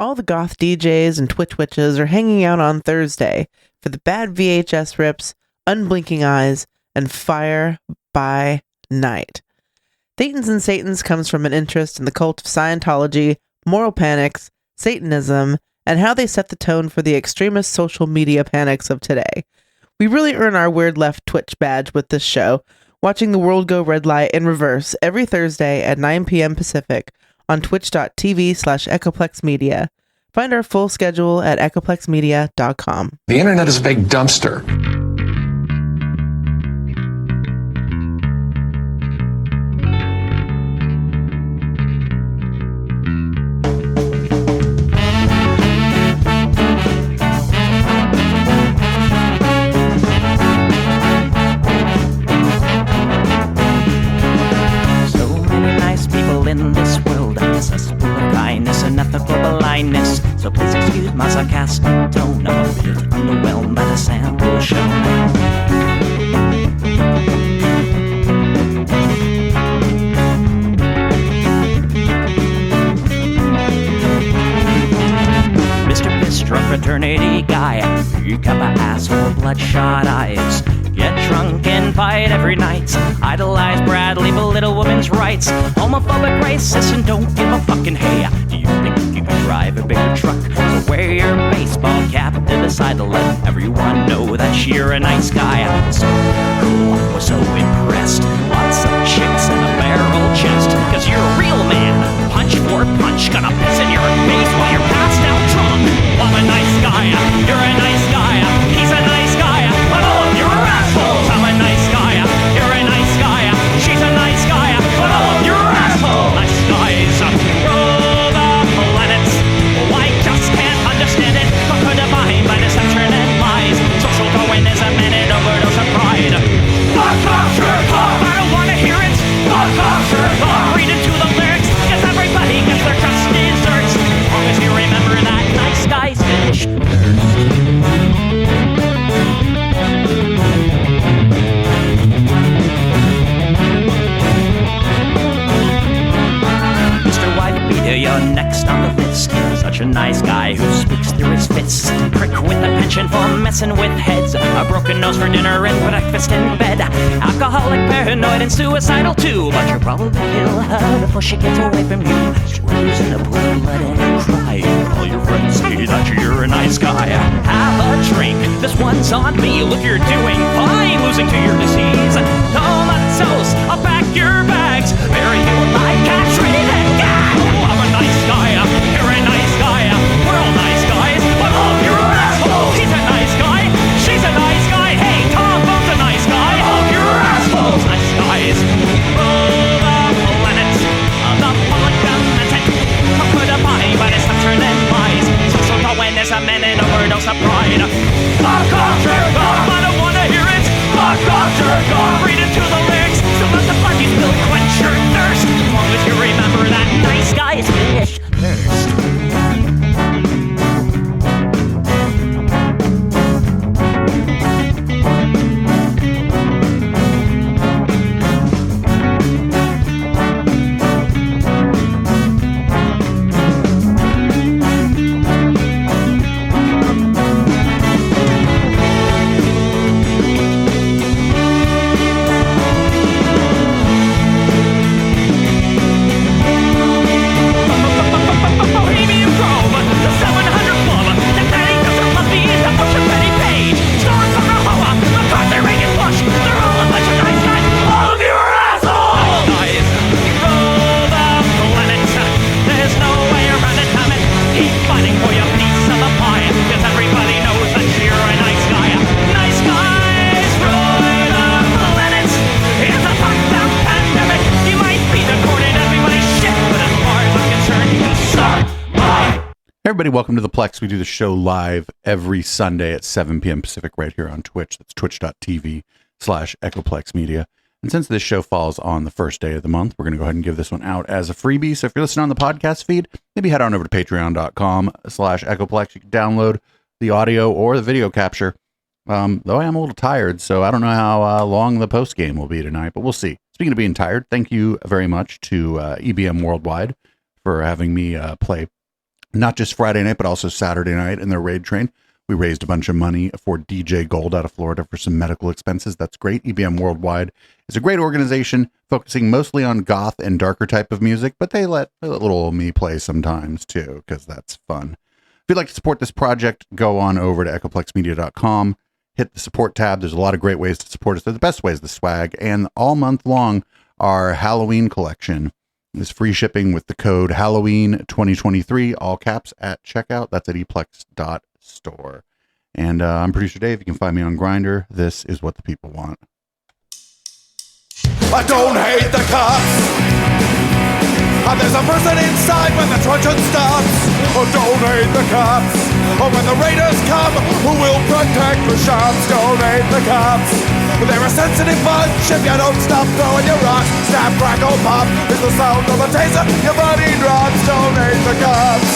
All the goth DJs and Twitch witches are hanging out on Thursday for the bad VHS rips, unblinking eyes, and fire by night. Thetans and Satans comes from an interest in the cult of Scientology, moral panics, Satanism, and how they set the tone for the extremist social media panics of today. We really earn our Weird Left Twitch badge with this show, watching the world go red light in reverse every Thursday at 9 p.m. Pacific on twitch.tv/EchoplexMedia. Find our full schedule at echoplexmedia.com. The internet is a big dumpster. In this world, accessible of kindness and ethical blindness. So please excuse my sarcastic tone. I'm a bit underwhelmed by the sample shown. Mr. Bistro fraternity guy, you got my asshole, bloodshot eyes. Get drunk and fight every night. Idolize Bradley, belittle women's rights. Homophobic, racist, and don't give a fucking hey. Do you think you can drive a bigger truck? So wear your baseball cap to decide to let everyone know that you're a nice guy. So cool, was so impressed. Lots of chicks in a barrel chest. Cause you're a real man. Punch for punch, gonna piss in your face while you're passed out drunk. I'm a nice guy, you're a nice guy. He's a nice guy, but all of you are assholes. I'm a nice guy, you're a nice guy. She's a nice guy, but all of you are assholes. Nice guys rule the planets. Oh, I just can't understand it. Conquered divine by deception and lies. Social Darwinism and an overdose of pride. Fuck off, jerk off. I don't wanna hear it. Fuck off, jerk off. Read into the lyrics, cause everybody gets their just desserts. As long as you remember that nice guys finish first. You're next on the list. Such a nice guy who speaks through his fists. Prick with a penchant for messing with heads. A broken nose for dinner and breakfast in bed. Alcoholic, paranoid, and suicidal too. But you'll probably kill her before she gets away from you. Screws in a pool of blood and cry. All your friends say that you're a nice guy. Have a drink, this one's on me. Look, you're doing fine, losing to your disease. Comatose, I'll pack your bags. Bury you like cats ready to go. I'm a nice guy, you're a nice guy. We're all nice guys, but all of you are assholes. He's a nice guy, she's a nice guy. Hey, Tom Bone's a nice guy. All of you are assholes. Nice guys rule the planet. The public benefit. Conquer the body by deception and lies. Social Darwinism and an overdose of pride. Fuck off, jerk off. I don't wanna hear it. Fuck off, jerk off. Read into the lyrics. So let the parties will quench your thirst. As long as you remember that nice guys finish first. Everybody, welcome to the Plex. We do the show live every Sunday at 7 p.m. Pacific right here on Twitch. That's twitch.tv/EchoplexMedia. And since this show falls on the first day of the month, we're going to go ahead and give this one out as a freebie. So if you're listening on the podcast feed, maybe head on over to patreon.com/Echoplex. You can download the audio or the video capture. Though I am a little tired, so I don't know how long the post game will be tonight, but we'll see. Speaking of being tired, thank you very much to EBM Worldwide for having me play not just Friday night, but also Saturday night in their raid train. We raised a bunch of money for DJ Gold out of Florida for some medical expenses. That's great. EBM Worldwide is a great organization focusing mostly on goth and darker type of music, but they let little old me play sometimes too, because that's fun. If you'd like to support this project, go on over to echoplexmedia.com, hit the support tab. There's a lot of great ways to support us. They're the best ways, the swag, and all month long, our Halloween collection is free shipping with the code Halloween 2023, all caps, at checkout. That's at eplex.store. And I'm Producer Dave. You can find me on Grindr. This is what the people want. I don't hate the cops. And there's a person inside when the truncheon stops. Oh, don't hate the cops. Oh, when the raiders come, who will protect the shops? Don't hate the cops. They're a sensitive bunch. If you don't stop throwing your rocks, snap, crackle, pop is the sound of a taser. Your body drops. Don't hate the cops.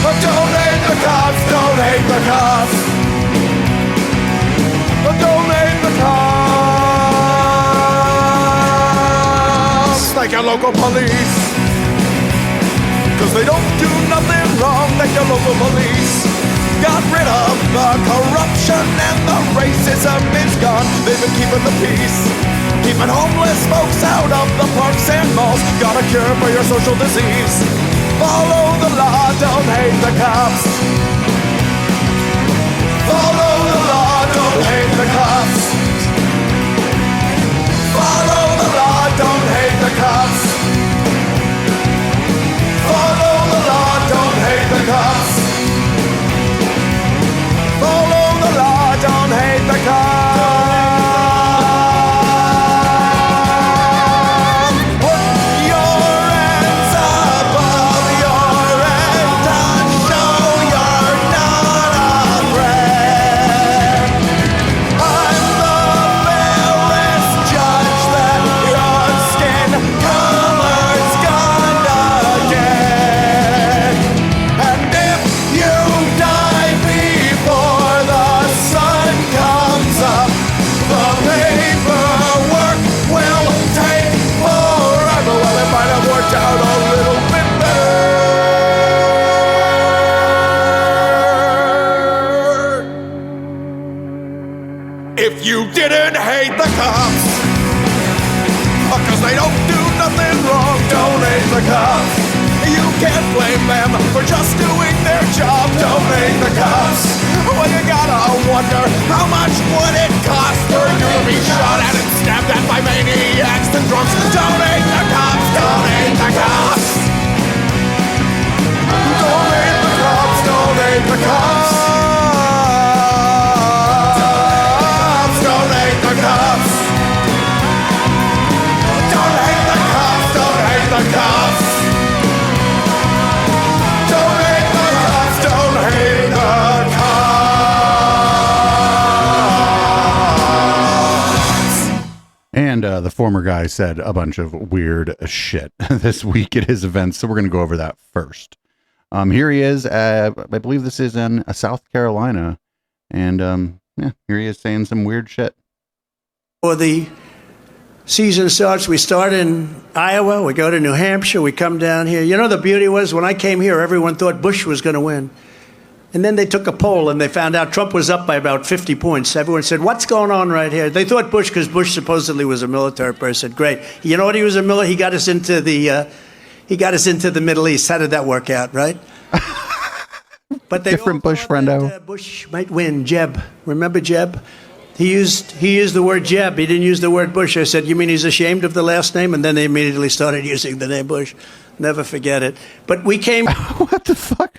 Oh, don't hate the cops. Don't hate the cops. Oh, don't hate the cops. Like your local police, cause they don't do nothing wrong. Like your local police got rid of the corruption and the racism is gone. They've been keeping the peace, keeping homeless folks out of the parks and malls. Got a cure for your social disease. Follow the law, don't hate the cops. Follow the law, don't hate the cops. Follow the law, don't hate the cops. Follow the law, don't hate the cops. Follow the law, don't hate the cops. Put your hands above your head and show you're not afraid. I'm the fairest judge that your skin color's gonna get. And if you die before the sun comes up, the paperwork will take forever. Well, it might have worked out a little bit better if you didn't hate the cops. Cause they don't do nothing wrong. Don't hate the cops. You can't blame them for just doing their job. Don't hate the cops. Well, you gotta wonder, how much would it cost for you to be shot at and stabbed at by maniacs and drunks? Don't hate the cops. Don't hate the cops. Don't hate the cops. Don't hate the cops. Don't hate the cops. Don't hate the cops. Don't hate the cops. Don't hate the cops. Don't hate the cops. And the former guy said a bunch of weird shit this week at his events, so we're going to go over that first. Here he is. I believe this is in South Carolina, and yeah, here he is saying some weird shit. Before the season starts, we start in Iowa, we go to New Hampshire, we come down here. You know, the beauty was when I came here, everyone thought Bush was going to win. And then they took a poll and they found out Trump was up by about 50 points. Everyone said, what's going on right here? They thought Bush, because Bush supposedly was a military person. Great. You know what he was a military? He got us into the Middle East. How did that work out, right? But they Different all Bush thought friendo. that, Bush might win. Jeb. Remember Jeb? He used the word Jeb. He didn't use the word Bush. I said, you mean he's ashamed of the last name? And then they immediately started using the name Bush. Never forget it. But we came. What the fuck?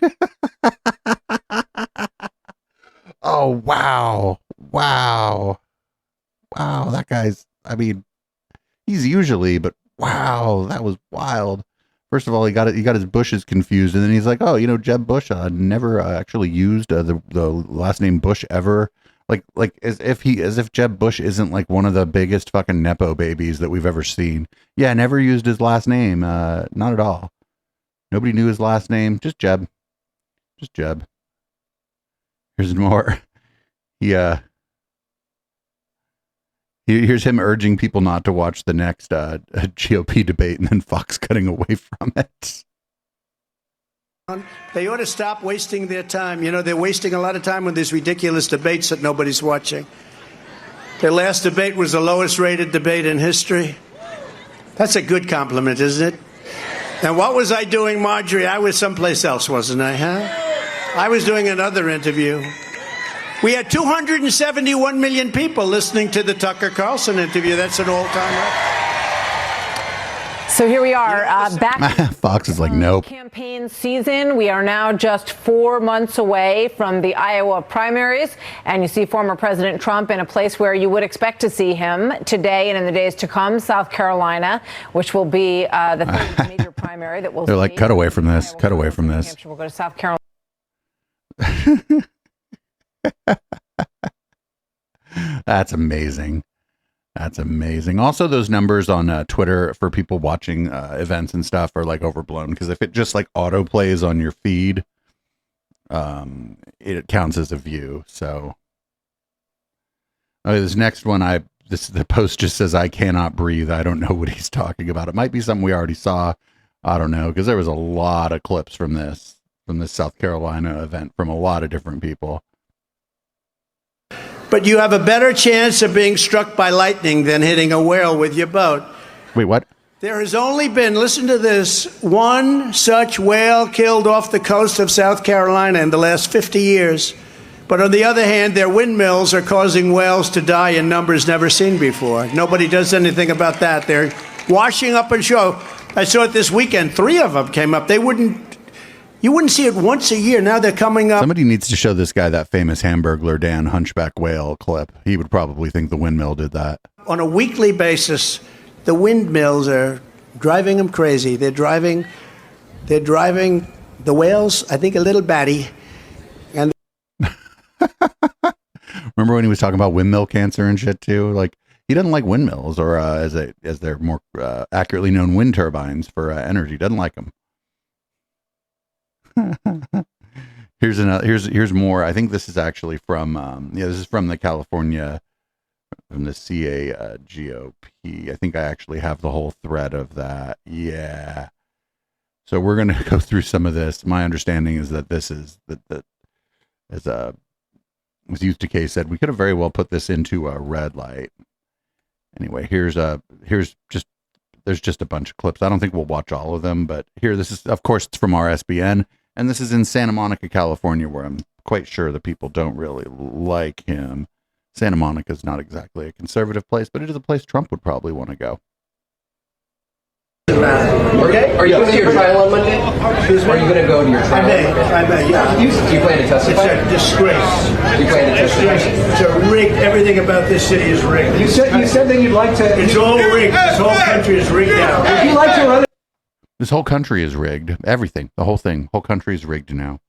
Oh, wow. Wow. Wow. That guy's, I mean, he's usually, but wow, that was wild. First of all, he got his Bushes confused, and then he's like, "Oh, you know, Jeb Bush never actually used the last name Bush ever." Like as if Jeb Bush isn't like one of the biggest fucking nepo babies that we've ever seen. Yeah, never used his last name. Not at all. Nobody knew his last name. Just Jeb. Just Jeb. Here's more. Here's him urging people not to watch the next GOP debate, and then Fox cutting away from it. They ought to stop wasting their time. You know, they're wasting a lot of time with these ridiculous debates that nobody's watching. Their last debate was the lowest rated debate in history. That's a good compliment, isn't it? And what was I doing, Marjorie? I was someplace else, wasn't I, huh? I was doing another interview. We had 271 million people listening to the Tucker Carlson interview. That's an all-time record. So here we are, back. Fox is like, nope. Campaign season. We are now just 4 months away from the Iowa primaries, and you see former President Trump in a place where you would expect to see him today and in the days to come, South Carolina, which will be the third major primary that we'll They're see. like, cut away from this. Cut away from this. We'll go to South Carolina. That's amazing. That's amazing. Also, those numbers on Twitter for people watching events and stuff are like overblown, because if it just like auto plays on your feed, it counts as a view. So this next one, the post just says, "I cannot breathe." I don't know what he's talking about. It might be something we already saw. I don't know, because there was a lot of clips from this South Carolina event from a lot of different people. But you have a better chance of being struck by lightning than hitting a whale with your boat. Wait, what? There has only been, listen to this, one such whale killed off the coast of South Carolina in the last 50 years. But on the other hand, their windmills are causing whales to die in numbers never seen before. Nobody does anything about that. They're washing up on shore. I saw it this weekend. 3 of them came up. You wouldn't see it once a year. Now they're coming up. Somebody needs to show this guy that famous Hamburglar Dan hunchback whale clip. He would probably think the windmill did that. On a weekly basis, the windmills are driving them crazy. They're driving the whales, I think, a little batty. And remember when he was talking about windmill cancer and shit too? Like, he doesn't like windmills, or as they're more accurately known, wind turbines for energy. Doesn't like them. Here's more. I think this is actually from this is from the California, from the GOP. I think I actually have the whole thread of that. Yeah. So we're gonna go through some of this. My understanding is that this is that as Youth Decay said, we could have very well put this into a red light. Anyway, there's just a bunch of clips. I don't think we'll watch all of them, but here, this is, of course, it's from RSBN. And this is in Santa Monica, California, where I'm quite sure the people don't really like him. Santa Monica is not exactly a conservative place, but it is a place Trump would probably want to go. Okay. Are you going to your trial on Monday? Are you going to go to your trial on Monday? I may, yeah. Do you plan to testify? It's a disgrace. You plan to testify? It's a rigged. Everything about this city is rigged. You said that you'd like to... It's all rigged. This whole country is rigged now. Would you like to run... This whole country is rigged. Everything. The whole thing. Whole country is rigged now.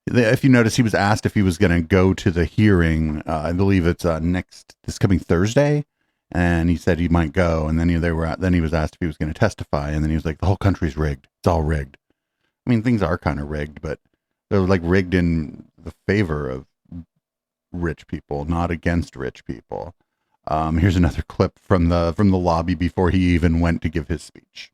If you notice, he was asked if he was going to go to the hearing. I believe it's this coming Thursday. And he said he might go. And then he was asked if he was going to testify. And then he was like, the whole country's rigged. It's all rigged. I mean, things are kind of rigged, but they're like rigged in the favor of rich people, not against rich people. Here's another clip from the lobby before he even went to give his speech.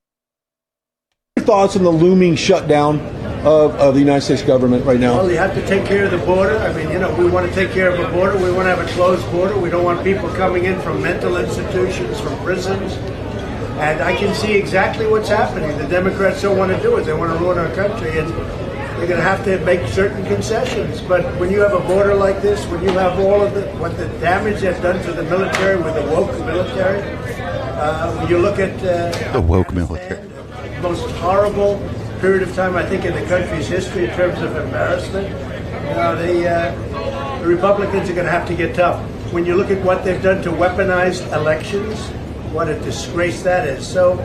Your thoughts on the looming shutdown of the United States government right now? Well, you have to take care of the border. I mean, we want to take care of a border. We want to have a closed border. We don't want people coming in from mental institutions, from prisons. And I can see exactly what's happening. The Democrats don't want to do it. They want to ruin our country. And they're going to have to make certain concessions. But when you have a border like this, when you have all of what the damage they've done to the military with the woke military, when you look at the woke military, the most horrible period of time, I think, in the country's history in terms of embarrassment, the Republicans are going to have to get tough. When you look at what they've done to weaponize elections, what a disgrace that is. So,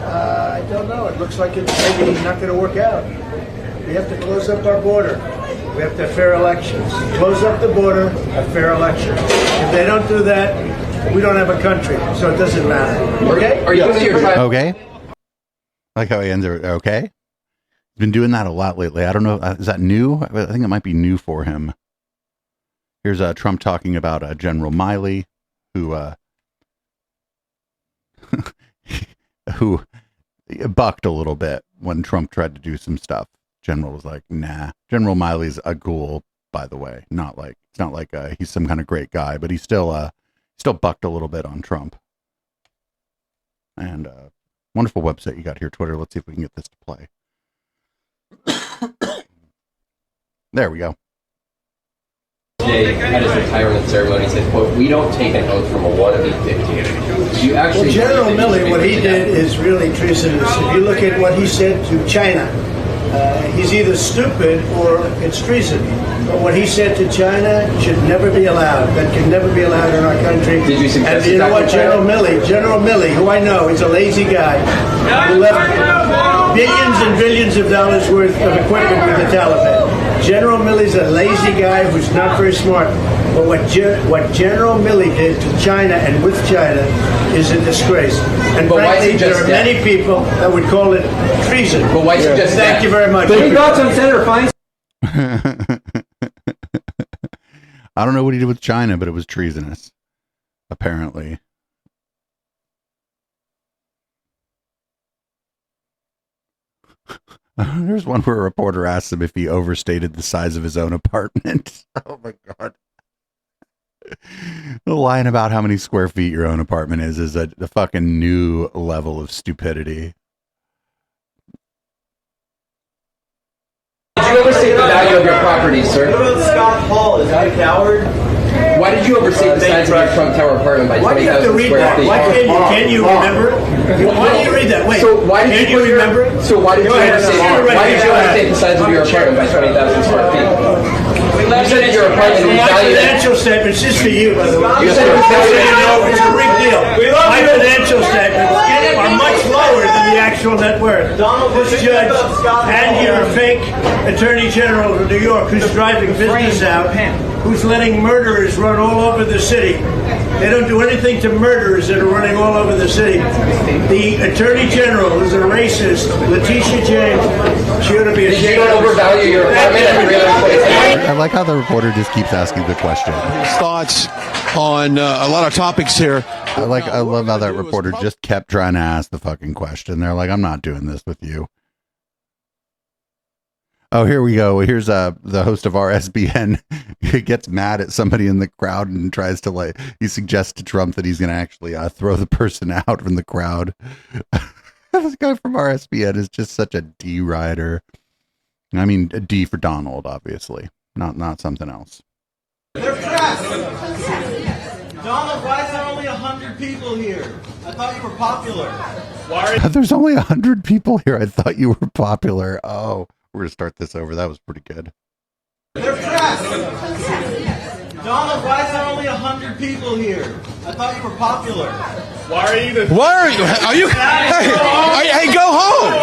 I don't know. It looks like it's maybe not going to work out. We have to close up our border. We have to have fair elections. Close up the border, have fair elections. If they don't do that, we don't have a country, so it doesn't matter. Okay? Are you going to your trial? Okay. I like how he ends it. Okay. He's been doing that a lot lately. I don't know. Is that new? I think it might be new for him. Here's Trump talking about General Miley, who who bucked a little bit. when Trump tried to do some stuff. General was like, nah. General Miley's a ghoul, by the way. It's not like he's some kind of great guy, but he's still bucked a little bit on Trump. And wonderful website you got here, Twitter. Let's see if we can get this to play. There we go. Today, at his retirement ceremony, said, quote, "We don't take an oath from a wannabe dictator." You actually... Well, General Milley, what he did is really treasonous. If you look at what he said to China, he's either stupid or it's treason. But what he said to China should never be allowed. That can never be allowed in our country. Did you suggest And you know what, General Milley, who I know, he's a lazy guy, who left billions and billions of dollars worth of equipment with the Taliban. General Milley's a lazy guy who's not very smart. But what General Milley did to China and with China is a disgrace. And but frankly, there are many people that would call it treason. But why suggest that? Thank you very much. Any thoughts on Senator Feinstein? I don't know what he did with China, but it was treasonous, apparently. There's one where a reporter asks him if he overstated the size of his own apartment. Oh my God. Lying about how many square feet your own apartment is a fucking new level of stupidity. Did you overstate the value of your property, sir? What about Scott Hall? Is that a coward? Why did you overstate the size of your Trump Tower apartment by 20,000 square feet? Why can you remember it? Why do you read that? Wait. So why did you remember it? So why did you overstate the size of your apartment by 20,000 square feet? You said that your apartment is valued. My financial statements, just for you, by the way. You said it was valued. It's a big deal. My financial statements are much lower than the actual net worth. This judge and your fake Attorney General of New York, who's driving business out, who's letting murderers run all over the city. They don't do anything to murderers that are running all over the city. The Attorney General is a racist, Letitia James. She ought to be ashamed. You don't overvalue your apartment at every other place. I like how the reporter just keeps asking the question. His thoughts on a lot of topics here. I love how that reporter just kept trying to ask the fucking question. They're like, I'm not doing this with you. Oh, here we go. Here's the host of RSBN. He gets mad at somebody in the crowd and tries to he suggests to Trump that he's going to actually throw the person out from the crowd. This guy from RSBN is just such a D rider. I mean, a D for Donald, obviously, not something else. They're pressed. Donald, why is there only 100 people here? I thought you were popular. There's only 100 people here. I thought you were popular. Oh. We're going to start this over. That was pretty good. They're pressed. Donald, why is there only 100 people here? I thought you were popular. Are you? Hey, go home.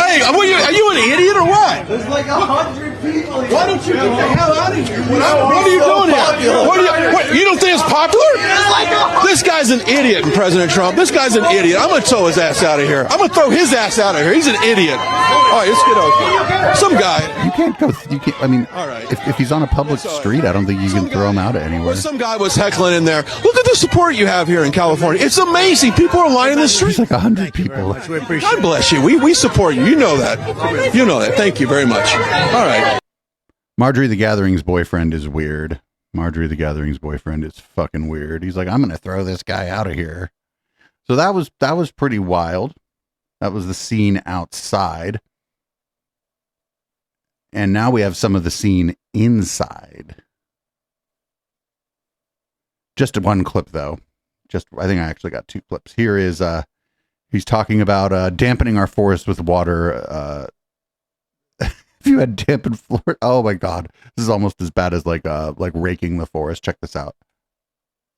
Hey, are you an idiot or what? There's like 100 people here. Why don't you get the hell out of here? What are you doing here? You don't think it's popular? This guy's an idiot, President Trump. This guy's an idiot. I'm going to throw his ass out of here. I'm going to throw his ass out of here. He's an idiot. All right, let's get over. Some guy. You can't go. I mean, all right. If he's on a public street, I don't think you can throw him out anywhere. Some guy was heckling in there. Look at the support you have here in California. It's amazing. People are lining the street. There's like 100 people. God bless you. We support you. You know that. You know that. Thank you very much. All right. Marjorie the Gathering's boyfriend is weird. Marjorie the Gathering's boyfriend is fucking weird. He's like, I'm going to throw this guy out of here. So that was pretty wild. That was the scene outside. And now we have some of the scene inside. Just one clip though. I think I actually got two clips. Here is he's talking about dampening our forest with water. If you had dampened floor, oh my God, this is almost as bad as like raking the forest. Check this out.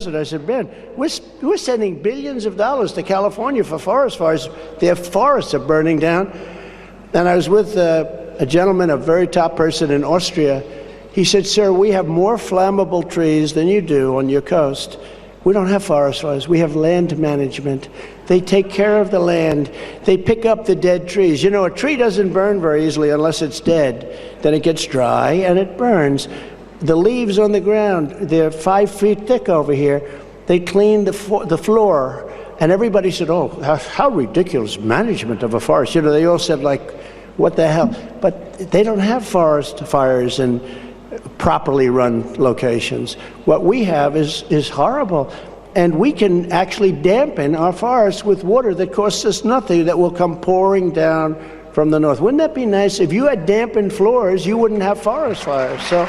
I said, man, we're sending billions of dollars to California for forest fires. Their forests are burning down. And I was with a gentleman, a very top person in Austria. He said, sir, we have more flammable trees than you do on your coast. We don't have forest fires. We have land management. They take care of the land. They pick up the dead trees. You know, a tree doesn't burn very easily unless it's dead. Then it gets dry and it burns. The leaves on the ground, they're 5 feet thick over here. They clean the floor And everybody said, oh, how ridiculous management of a forest. You know, they all said, like, what the hell? But they don't have forest fires in properly run locations. What we have is horrible. And we can actually dampen our forests with water that costs us nothing, that will come pouring down from the north. Wouldn't that be nice? If you had dampened floors, you wouldn't have forest fires. So,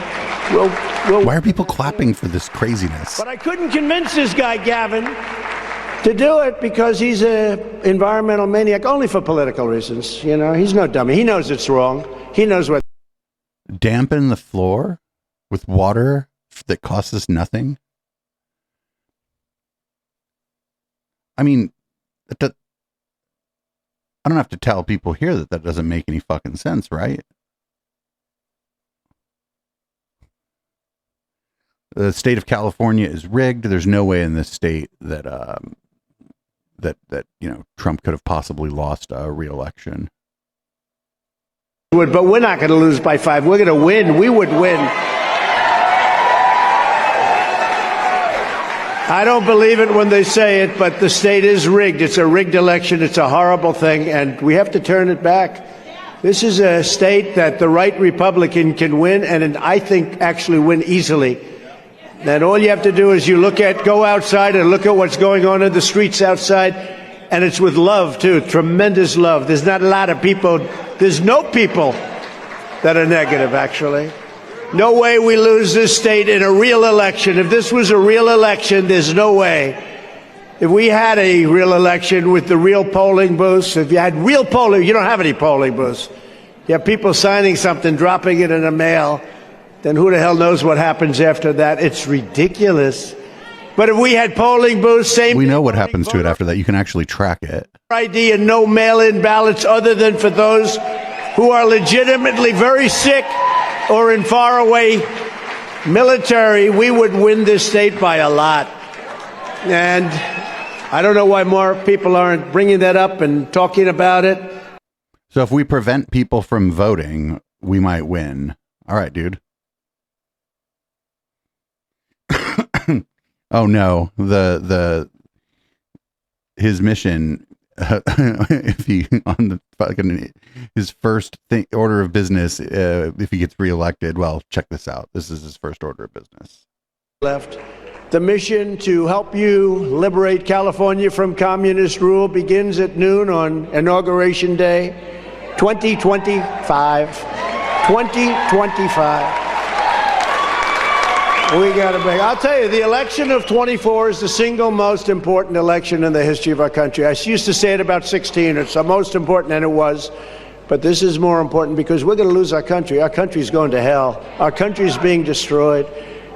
why are people clapping for this craziness? But I couldn't convince this guy, Gavin, to do it because he's an environmental maniac, only for political reasons. You know, he's no dummy. He knows it's wrong. He knows what. Dampen the floor with water that costs us nothing? I mean, I don't have to tell people here that doesn't make any fucking sense, right? The state of California is rigged. There's no way in this state that you know, Trump could have possibly lost a re-election. But we're not going to lose by 5. We're going to win. We would win. I don't believe it when they say it, but the state is rigged. It's a rigged election. It's a horrible thing, and we have to turn it back. This is a state that the right Republican can win, and I think actually win easily. And all you have to do is go outside and look at what's going on in the streets outside, and it's with love, too, tremendous love. There's not a lot of people, there's no people that are negative, actually. No way we lose this state in a real election. If this was a real election, there's no way. If we had a real election with the real polling booths, if you had real polling, you don't have any polling booths. You have people signing something, dropping it in the mail, then who the hell knows what happens after that? It's ridiculous. But if we had polling booths, we know what happens to it after that. You can actually track it. ID and no mail-in ballots other than for those who are legitimately very sick or in faraway military, we would win this state by a lot. And I don't know why more people aren't bringing that up and talking about it. So if we prevent people from voting, we might win. All right, dude. Oh no, his mission, if he on the fucking his first order of business, if he gets reelected, well, check this out. This is his first order of business. Left. The mission to help you liberate California from communist rule begins at noon on Inauguration Day, 2025. 2025. We got to bring. I'll tell you, the election of 24 is the single most important election in the history of our country. I used to say it about 16. It's the most important, and it was. But this is more important because we're going to lose our country. Our country's going to hell. Our country's being destroyed.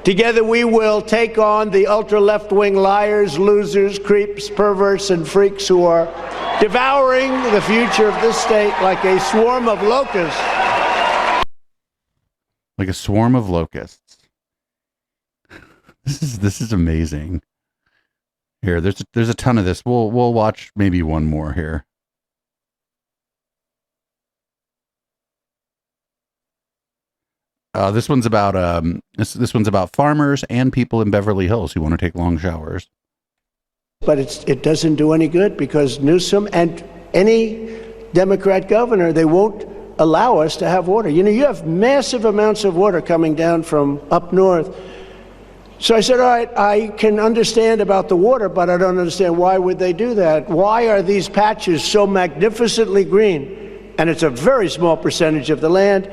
Together we will take on the ultra-left-wing liars, losers, creeps, perverts, and freaks who are devouring the future of this state like a swarm of locusts. Like a swarm of locusts. This is amazing. Here, there's a ton of this. We'll watch maybe one more here. This one's about this one's about farmers and people in Beverly Hills who want to take long showers. But it doesn't do any good because Newsom and any Democrat governor, they won't allow us to have water. You know, you have massive amounts of water coming down from up north. So I said, all right, I can understand about the water, but I don't understand why would they do that? Why are these patches so magnificently green? And it's a very small percentage of the land.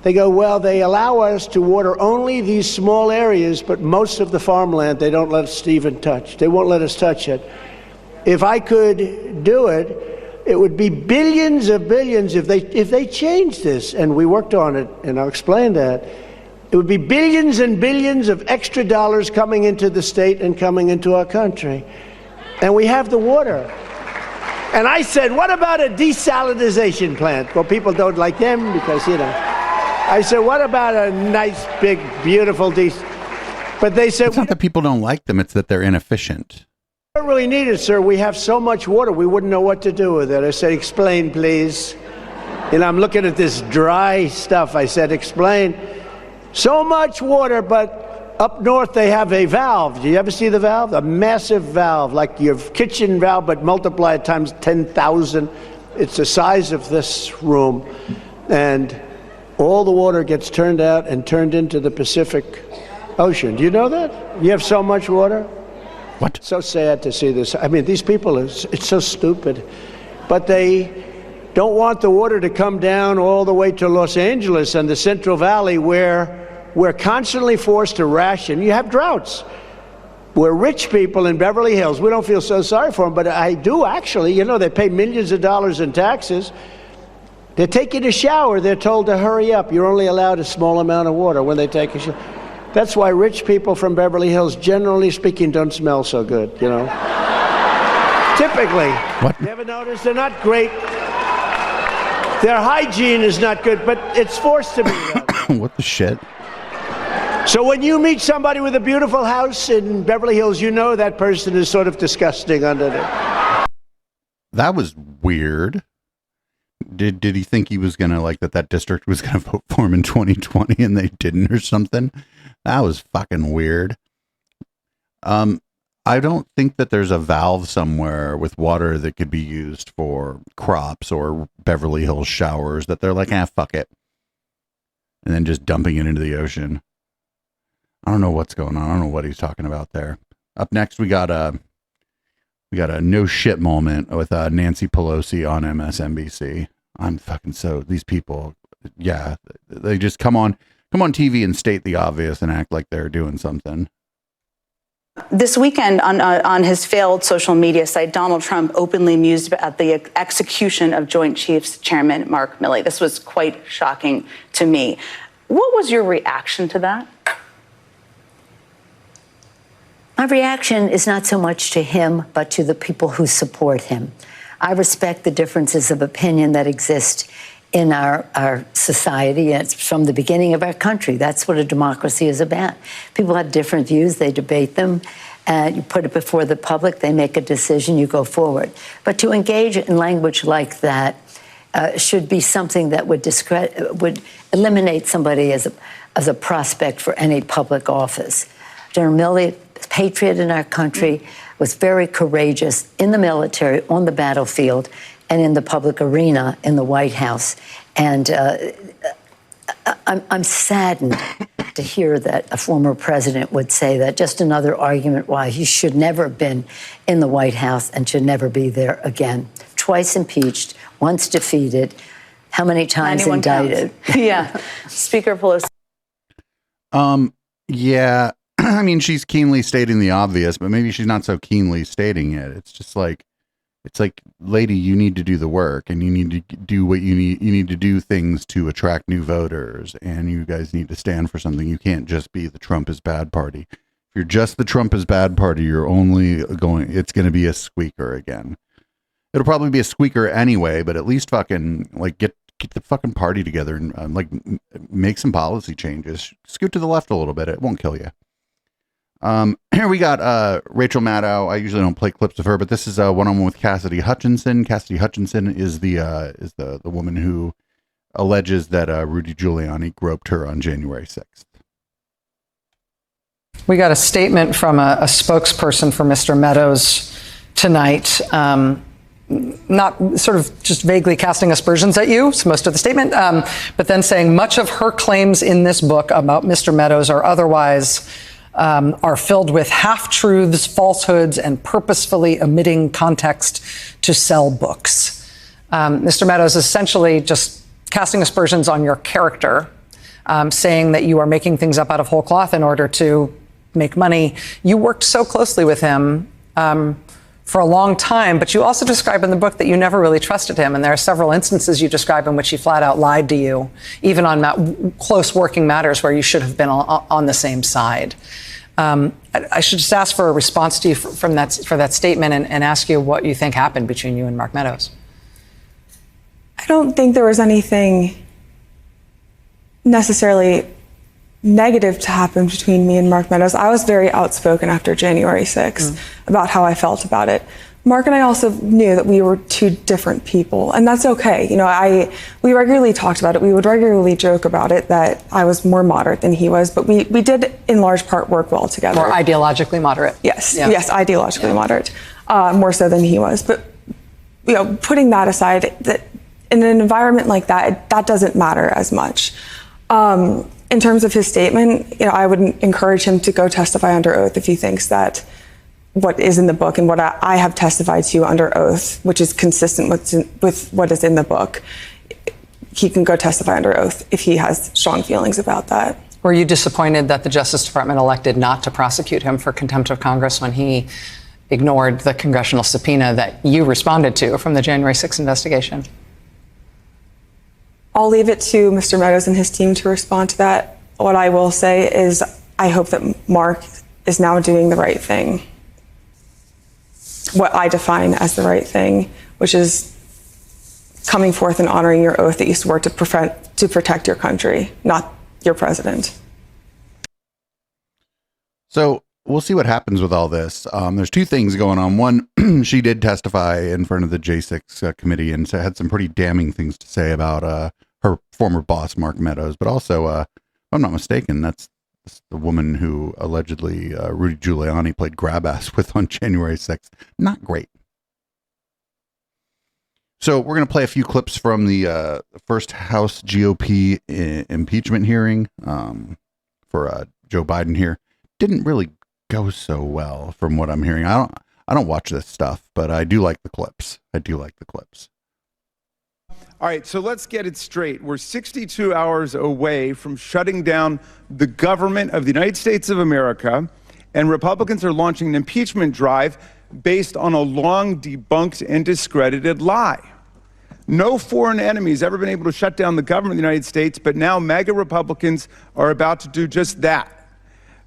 They go, well, they allow us to water only these small areas, but most of the farmland, they don't let us even touch. They won't let us touch it. If I could do it, it would be billions of billions if they changed this. And we worked on it, and I'll explain that. It would be billions and billions of extra dollars coming into the state and coming into our country. And we have the water. And I said, what about a desalinization plant? Well, people don't like them because, you know. I said, what about a nice, big, beautiful But they said... It's not that people don't like them, it's that they're inefficient. We don't really need it, sir. We have so much water, we wouldn't know what to do with it. I said, explain, please. You know, I'm looking at this dry stuff. I said, explain. So much water, but up north they have a valve. Do you ever see the valve? A massive valve, like your kitchen valve, but multiply it times 10,000. It's the size of this room. And all the water gets turned out and turned into the Pacific Ocean. Do you know that? You have so much water? What? So sad to see this. I mean, these people, it's so stupid. But they don't want the water to come down all the way to Los Angeles and the Central Valley, where we're constantly forced to ration. You have droughts. We're rich people in Beverly Hills. We don't feel so sorry for them, but I do actually. You know, they pay millions of dollars in taxes. They're taking a shower. They're told to hurry up. You're only allowed a small amount of water when they take a shower. That's why rich people from Beverly Hills, generally speaking, don't smell so good, you know. Typically. What? You ever notice? They're not great. Their hygiene is not good, but it's forced to be that way. What the shit? So when you meet somebody with a beautiful house in Beverly Hills, you know that person is sort of disgusting under there. That was weird. Did he think he was gonna that district was gonna vote for him in 2020 and they didn't or something? That was fucking weird. I don't think that there's a valve somewhere with water that could be used for crops or Beverly Hills showers that they're like, fuck it. And then just dumping it into the ocean. I don't know what's going on. I don't know what he's talking about there. Up next, we got a no shit moment with Nancy Pelosi on MSNBC. I'm fucking these people, yeah, they just come on TV and state the obvious and act like they're doing something. This weekend on his failed social media site, Donald Trump openly mused at the execution of Joint Chiefs Chairman Mark Milley. This was quite shocking to me. What was your reaction to that? My reaction is not so much to him, but to the people who support him. I respect the differences of opinion that exist in our society. It's from the beginning of our country. That's what a democracy is about. People have different views. They debate them. You put it before the public. They make a decision. You go forward. But to engage in language like that should be something that would eliminate somebody as a prospect for any public office. General Milley, patriot in our country, was very courageous in the military, on the battlefield, and in the public arena in the White House. And I'm saddened to hear that a former president would say that. Just another argument why he should never have been in the White House and should never be there again. Twice impeached, once defeated, how many times indicted? Yeah. Speaker Pelosi. Yeah. I mean, she's keenly stating the obvious, but maybe she's not so keenly stating it. It's just lady, you need to do the work and you need to do what you need. You need to do things to attract new voters, and you guys need to stand for something. You can't just be the Trump is bad party. If you're just the Trump is bad party, you're only it's going to be a squeaker again. It'll probably be a squeaker anyway, but at least fucking get the fucking party together and make some policy changes. Scoot to the left a little bit. It won't kill you. Here we got Rachel Maddow. I usually don't play clips of her, but this is a one-on-one with Cassidy Hutchinson. Cassidy Hutchinson is the woman who alleges that Rudy Giuliani groped her on January 6th. We got a statement from a spokesperson for Mr. Meadows tonight, not sort of just vaguely casting aspersions at you, it's most of the statement, but then saying much of her claims in this book about Mr. Meadows or otherwise are filled with half-truths, falsehoods, and purposefully omitting context to sell books. Mr. Meadows is essentially just casting aspersions on your character, saying that you are making things up out of whole cloth in order to make money. You worked so closely with him for a long time, but you also describe in the book that you never really trusted him. And there are several instances you describe in which he flat out lied to you, even on close working matters where you should have been on the same side. I should just ask for a response to you for that statement and ask you what you think happened between you and Mark Meadows. I don't think there was anything necessarily negative to happen between me and Mark Meadows. I was very outspoken after January 6th about how I felt about it. Mark and I also knew that we were two different people, and that's okay. You know, we regularly talked about it. We would regularly joke about it, that I was more moderate than he was, but we did in large part work well together. More ideologically moderate. Yes, yes, ideologically moderate, more so than he was. But you know, putting that aside, that in an environment like that, that doesn't matter as much. In terms of his statement, you know, I would encourage him to go testify under oath if he thinks that what is in the book and what I have testified to under oath, which is consistent with what is in the book, he can go testify under oath if he has strong feelings about that. Were you disappointed that the Justice Department elected not to prosecute him for contempt of Congress when he ignored the congressional subpoena that you responded to from the January 6th investigation? I'll leave it to Mr. Meadows and his team to respond to that. What I will say is I hope that Mark is now doing the right thing. What I define as the right thing, which is coming forth and honoring your oath that you swore to protect your country, not your president. So we'll see what happens with all this. There's two things going on. One, she did testify in front of the J6 committee and had some pretty damning things to say about her former boss, Mark Meadows. But also, if I'm not mistaken, that's the woman who allegedly Rudy Giuliani played grab ass with on January 6th. Not great. So we're going to play a few clips from the first House GOP impeachment hearing for Joe Biden here. Didn't really go so well from what I'm hearing. I don't watch this stuff, but I do like the clips. All right, so let's get it straight. We're 62 hours away from shutting down the government of the United States of America, and Republicans are launching an impeachment drive based on a long debunked and discredited lie. No foreign enemy has ever been able to shut down the government of the United States, but now MAGA Republicans are about to do just that.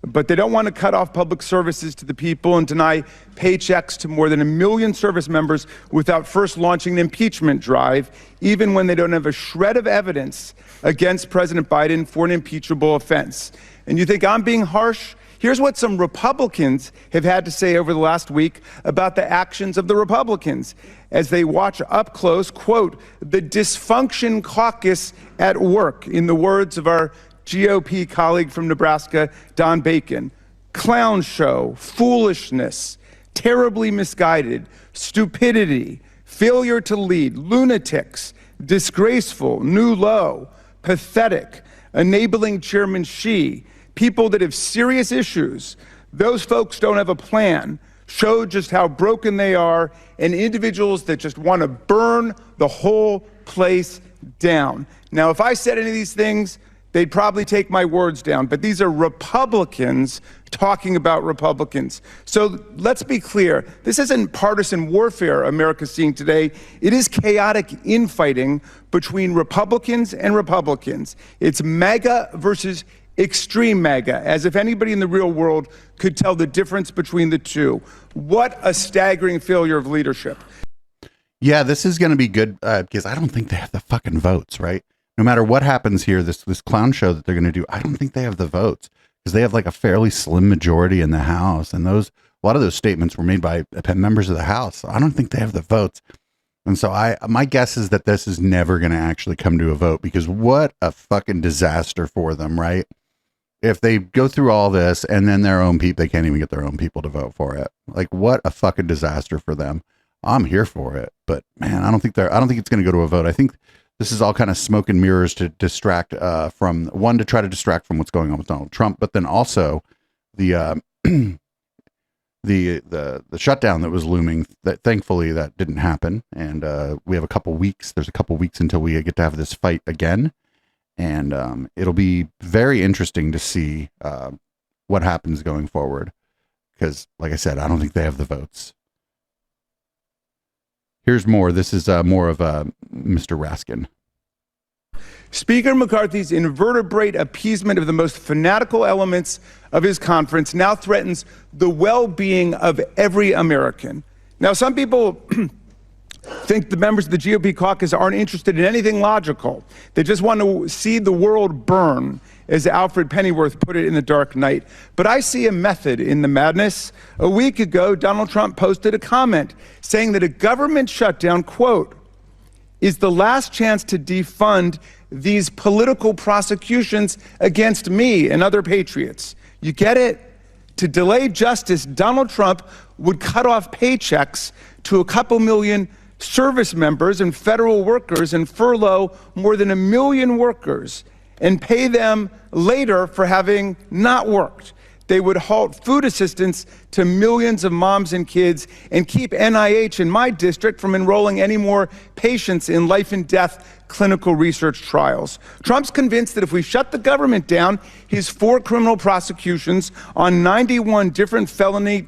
But they don't want to cut off public services to the people and deny paychecks to more than 1 million service members without first launching an impeachment drive, even when they don't have a shred of evidence against President Biden for an impeachable offense. And you think I'm being harsh? Here's what some Republicans have had to say over the last week about the actions of the Republicans as they watch up close, quote, the dysfunction caucus at work, in the words of our GOP colleague from Nebraska, Don Bacon. Clown show, foolishness, terribly misguided, stupidity, failure to lead, lunatics, disgraceful, new low, pathetic, enabling Chairman Xi, people that have serious issues. Those folks don't have a plan, show just how broken they are, and individuals that just want to burn the whole place down. Now, if I said any of these things, they'd probably take my words down, but these are Republicans talking about Republicans. So let's be clear. This isn't partisan warfare America's seeing today. It is chaotic infighting between Republicans and Republicans. It's MAGA versus extreme MAGA, as if anybody in the real world could tell the difference between the two. What a staggering failure of leadership. Yeah, this is going to be good because I don't think they have the fucking votes, right? No matter what happens here, this clown show that they're going to do, I don't think they have the votes because they have like a fairly slim majority in the House. And a lot of those statements were made by members of the House. So I don't think they have the votes. And so my guess is that this is never going to actually come to a vote because what a fucking disaster for them, right? If they go through all this and then their own people, they can't even get their own people to vote for it. Like what a fucking disaster for them. I'm here for it, but man, I don't think it's going to go to a vote. I think this is all kind of smoke and mirrors to distract to try to distract from what's going on with Donald Trump, but then also the shutdown that was looming. That thankfully that didn't happen, and we have a couple weeks. There's a couple weeks until we get to have this fight again, and it'll be very interesting to see what happens going forward. Because, like I said, I don't think they have the votes. Here's more. This is more of Mr. Raskin. Speaker McCarthy's invertebrate appeasement of the most fanatical elements of his conference now threatens the well-being of every American. Now, some people think the members of the GOP caucus aren't interested in anything logical. They just want to see the world burn, as Alfred Pennyworth put it in The Dark Knight. But I see a method in the madness. A week ago, Donald Trump posted a comment saying that a government shutdown, quote, is the last chance to defund these political prosecutions against me and other patriots. You get it? To delay justice, Donald Trump would cut off paychecks to a couple million service members and federal workers and furlough more than 1 million workers and pay them later for having not worked. They would halt food assistance to millions of moms and kids and keep NIH in my district from enrolling any more patients in life and death clinical research trials. Trump's convinced that if we shut the government down, his 4 criminal prosecutions on 91 different felony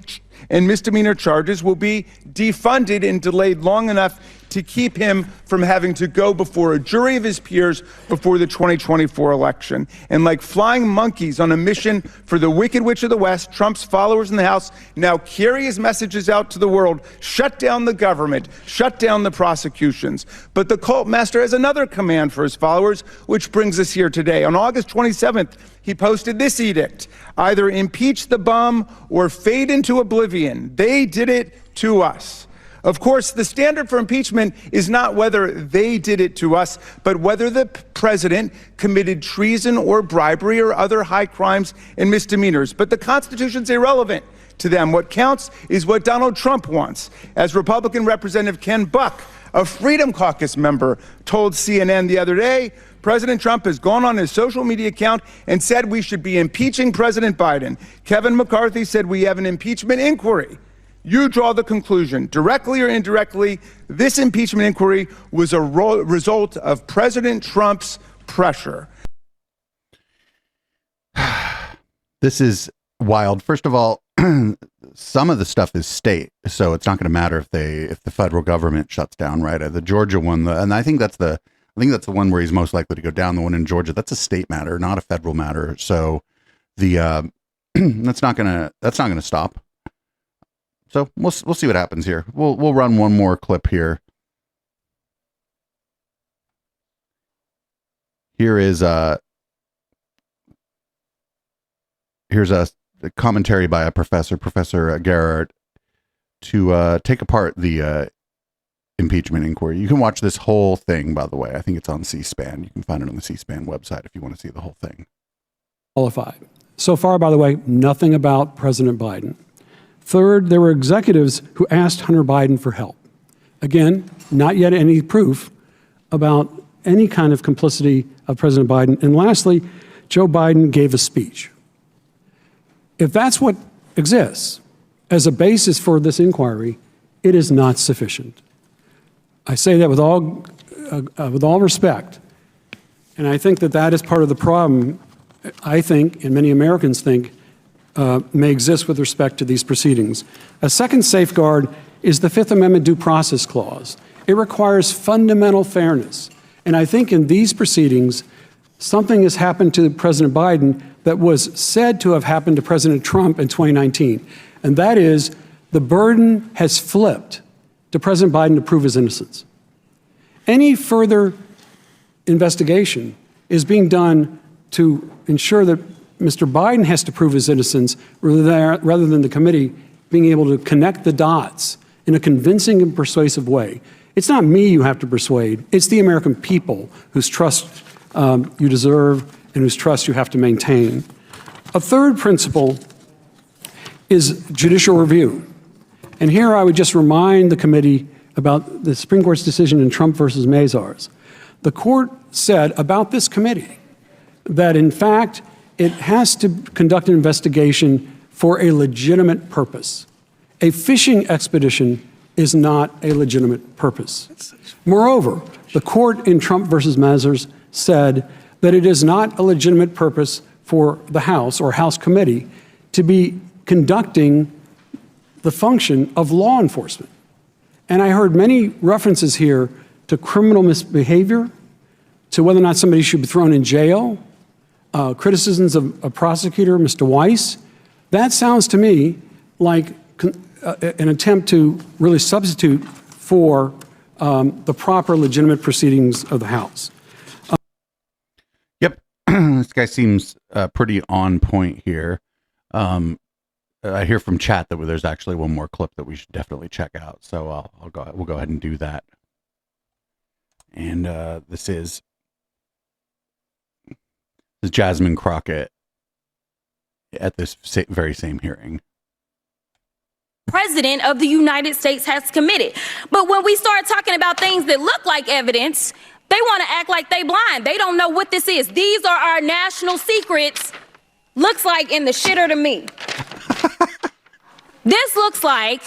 and misdemeanor charges will be defunded and delayed long enough to keep him from having to go before a jury of his peers before the 2024 election. And like flying monkeys on a mission for the Wicked Witch of the West, Trump's followers in the House now carry his messages out to the world: shut down the government, shut down the prosecutions. But the cult master has another command for his followers, which brings us here today. On August 27th, he posted this edict: either impeach the bum or fade into oblivion. They did it to us. Of course, the standard for impeachment is not whether they did it to us, but whether the president committed treason or bribery or other high crimes and misdemeanors. But the Constitution's irrelevant to them. What counts is what Donald Trump wants. As Republican Representative Ken Buck, a Freedom Caucus member, told CNN the other day, President Trump has gone on his social media account and said we should be impeaching President Biden. Kevin McCarthy said we have an impeachment inquiry. You draw the conclusion, directly or indirectly, this impeachment inquiry was a result of President Trump's pressure. This is wild. First of all, some of the stuff is state, so it's not going to matter if the federal government shuts down, right? The Georgia one, and I think that's the one where he's most likely to go down. The one in Georgia, that's a state matter, not a federal matter. So the that's not gonna stop. So we'll see what happens here. We'll run one more clip here. Here's a commentary by a Professor Gerhardt, to take apart the impeachment inquiry. You can watch this whole thing, by the way. I think it's on C-SPAN. You can find it on the C-SPAN website if you want to see the whole thing. Qualified. So far, by the way, nothing about President Biden. Third, there were executives who asked Hunter Biden for help. Again, not yet any proof about any kind of complicity of President Biden. And lastly, Joe Biden gave a speech. If that's what exists as a basis for this inquiry, it is not sufficient. I say that with all respect. And I think that is part of the problem, I think, and many Americans think, may exist with respect to these proceedings. A second safeguard is the Fifth Amendment Due Process Clause. It requires fundamental fairness. And I think in these proceedings, something has happened to President Biden that was said to have happened to President Trump in 2019. And that is, the burden has flipped to President Biden to prove his innocence. Any further investigation is being done to ensure that Mr. Biden has to prove his innocence rather than the committee being able to connect the dots in a convincing and persuasive way. It's not me you have to persuade. It's the American people whose trust you deserve and whose trust you have to maintain. A third principle is judicial review. And here I would just remind the committee about the Supreme Court's decision in Trump versus Mazars. The court said about this committee that, in fact, it has to conduct an investigation for a legitimate purpose. A fishing expedition is not a legitimate purpose. Moreover, the court in Trump versus Mazars said that it is not a legitimate purpose for the House or House committee to be conducting the function of law enforcement. And I heard many references here to criminal misbehavior, to whether or not somebody should be thrown in jail, criticisms of a prosecutor, Mr. Weiss. That sounds to me like an attempt to really substitute for the proper legitimate proceedings of the House. Yep. This guy seems pretty on point here. I hear from chat that there's actually one more clip that we should definitely check out. So we'll go ahead and do that. And this is Jasmine Crockett at this very same hearing. President of the United States has committed. But when we start talking about things that look like evidence, they want to act like they blind. They don't know what this is. These are our national secrets. Looks like in the shitter to me. This looks like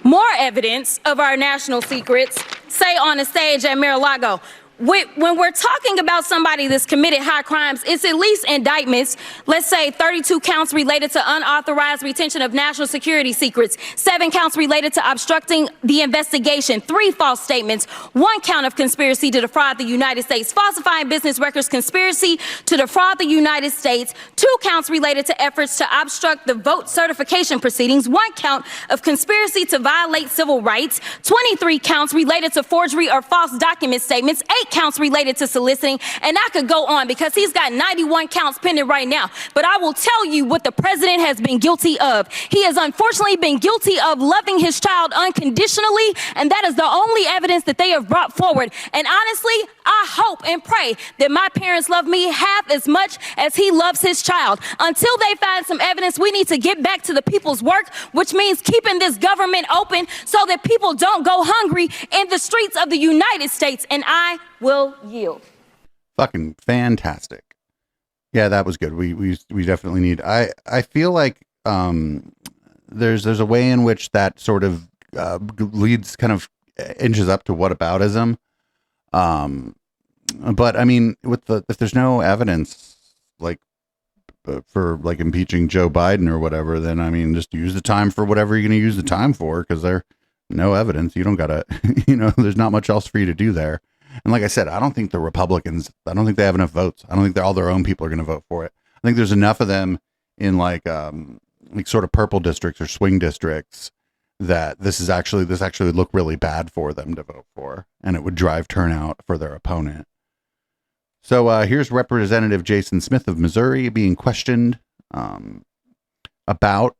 more evidence of our national secrets, say on a stage at Mar-a-Lago. When we're talking about somebody that's committed high crimes, it's at least indictments. Let's say 32 counts related to unauthorized retention of national security secrets, 7 counts related to obstructing the investigation, 3 false statements, 1 count of conspiracy to defraud the United States, falsifying business records, conspiracy to defraud the United States, 2 counts related to efforts to obstruct the vote certification proceedings, 1 count of conspiracy to violate civil rights, 23 counts related to forgery or false document statements, 8 counts related to soliciting, and I could go on because he's got 91 counts pending right now. But I will tell you what the president has been guilty of. He has unfortunately been guilty of loving his child unconditionally, and that is the only evidence that they have brought forward. And honestly, I hope and pray that my parents love me half as much as he loves his child. Until they find some evidence, we need to get back to the people's work, which means keeping this government open so that people don't go hungry in the streets of the United States. And I will yield. Fucking fantastic. Yeah, that was good. We definitely need. I feel like there's a way in which that sort of leads kind of inches up to whataboutism. But I mean, if there's no evidence like for like impeaching Joe Biden or whatever, then I mean, just use the time for whatever you're going to use the time for, because there's no evidence. You don't gotta, there's not much else for you to do there. And like I said, I don't think the Republicans, I don't think they have enough votes. I don't think all their own people are going to vote for it. I think there's enough of them in like sort of purple districts or swing districts that this actually would look really bad for them to vote for, and it would drive turnout for their opponent. So here's Representative Jason Smith of Missouri being questioned about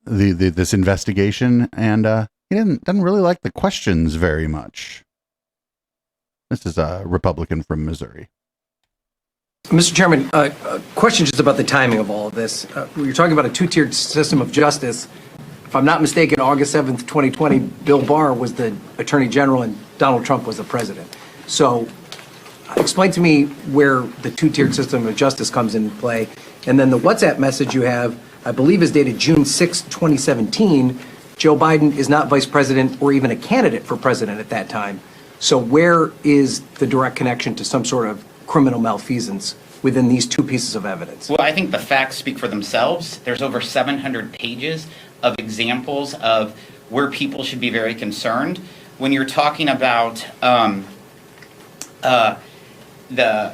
this investigation, and he doesn't really like the questions very much. This is a Republican from Missouri. Mr. Chairman, question just about the timing of all of this. You're talking about a two-tiered system of justice. If I'm not mistaken, August 7th, 2020, Bill Barr was the Attorney General and Donald Trump was the president. So explain to me where the two-tiered system of justice comes into play. And then the WhatsApp message you have, I believe is dated June 6, 2017. Joe Biden is not vice president or even a candidate for president at that time. So where is the direct connection to some sort of criminal malfeasance within these two pieces of evidence? Well, I think the facts speak for themselves. There's over 700 pages of examples of where people should be very concerned. When you're talking about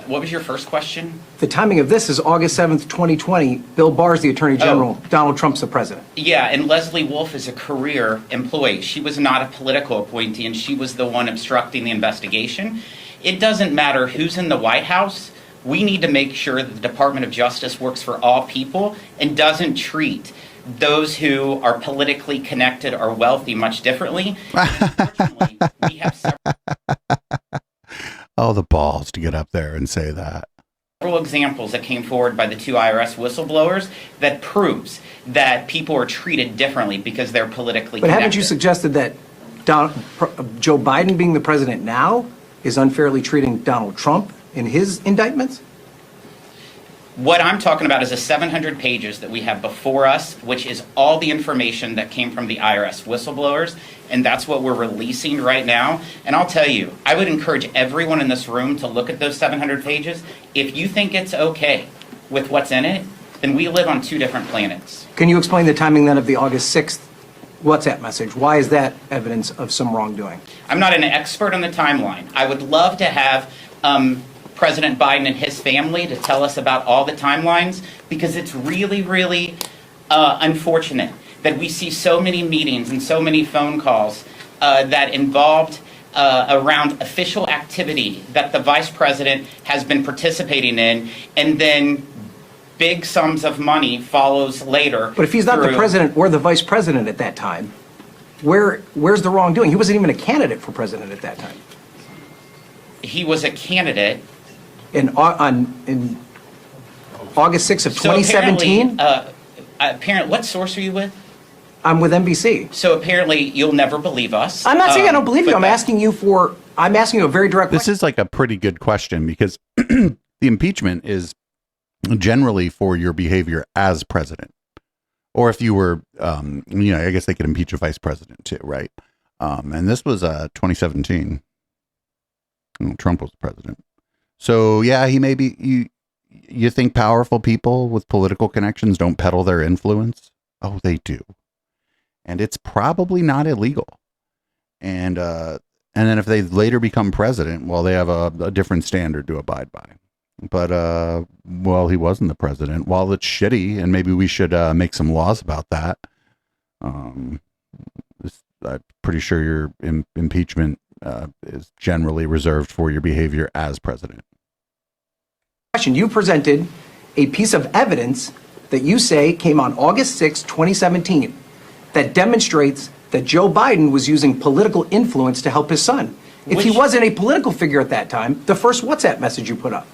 what was your first question? The timing of this is August 7th, 2020. Bill Barr is the Attorney General. Donald Trump's the president. Yeah, and Leslie Wolf is a career employee. She was not a political appointee, and she was the one obstructing the investigation. It doesn't matter who's in the White House. We need to make sure that the Department of Justice works for all people and doesn't treat those who are politically connected or wealthy much differently. Unfortunately, we have Oh, the balls to get up there and say that. Several examples that came forward by the 2 IRS whistleblowers that proves that people are treated differently because they're politically connected. But haven't you suggested that Joe Biden being the president now is unfairly treating Donald Trump in his indictments? What I'm talking about is the 700 pages that we have before us, which is all the information that came from the IRS whistleblowers, and that's what we're releasing right now. And I'll tell you, I would encourage everyone in this room to look at those 700 pages. If you think it's okay with what's in it, then we live on 2 different planets. Can you explain the timing then of the August 6th WhatsApp message? Why is that evidence of some wrongdoing? I'm not an expert on the timeline. I would love to have President Biden and his family to tell us about all the timelines, because it's really, really unfortunate that we see so many meetings and so many phone calls that involved around official activity that the vice president has been participating in, and then big sums of money follows later. But if he's not the president or the vice president at that time, where's the wrongdoing? He wasn't even a candidate for president at that time. He was a candidate in August 6th of 2017. Apparently, what source are you with? I'm with NBC. So apparently, you'll never believe us. I'm not saying I don't believe you. I'm asking you a very direct question. This is like a pretty good question because the impeachment is generally for your behavior as president. Or if you were, I guess they could impeach a vice president too, right? And this was 2017. Trump was the president. So yeah, he may be, you think powerful people with political connections don't peddle their influence? Oh, they do. And it's probably not illegal. And then if they later become president, well, they have a different standard to abide by. But, well, he wasn't the president. While it's shitty, and maybe we should make some laws about that, I'm pretty sure your impeachment is generally reserved for your behavior as president. You presented a piece of evidence that you say came on August 6, 2017, that demonstrates that Joe Biden was using political influence to help his son. If he wasn't a political figure at that time, the first WhatsApp message you put up,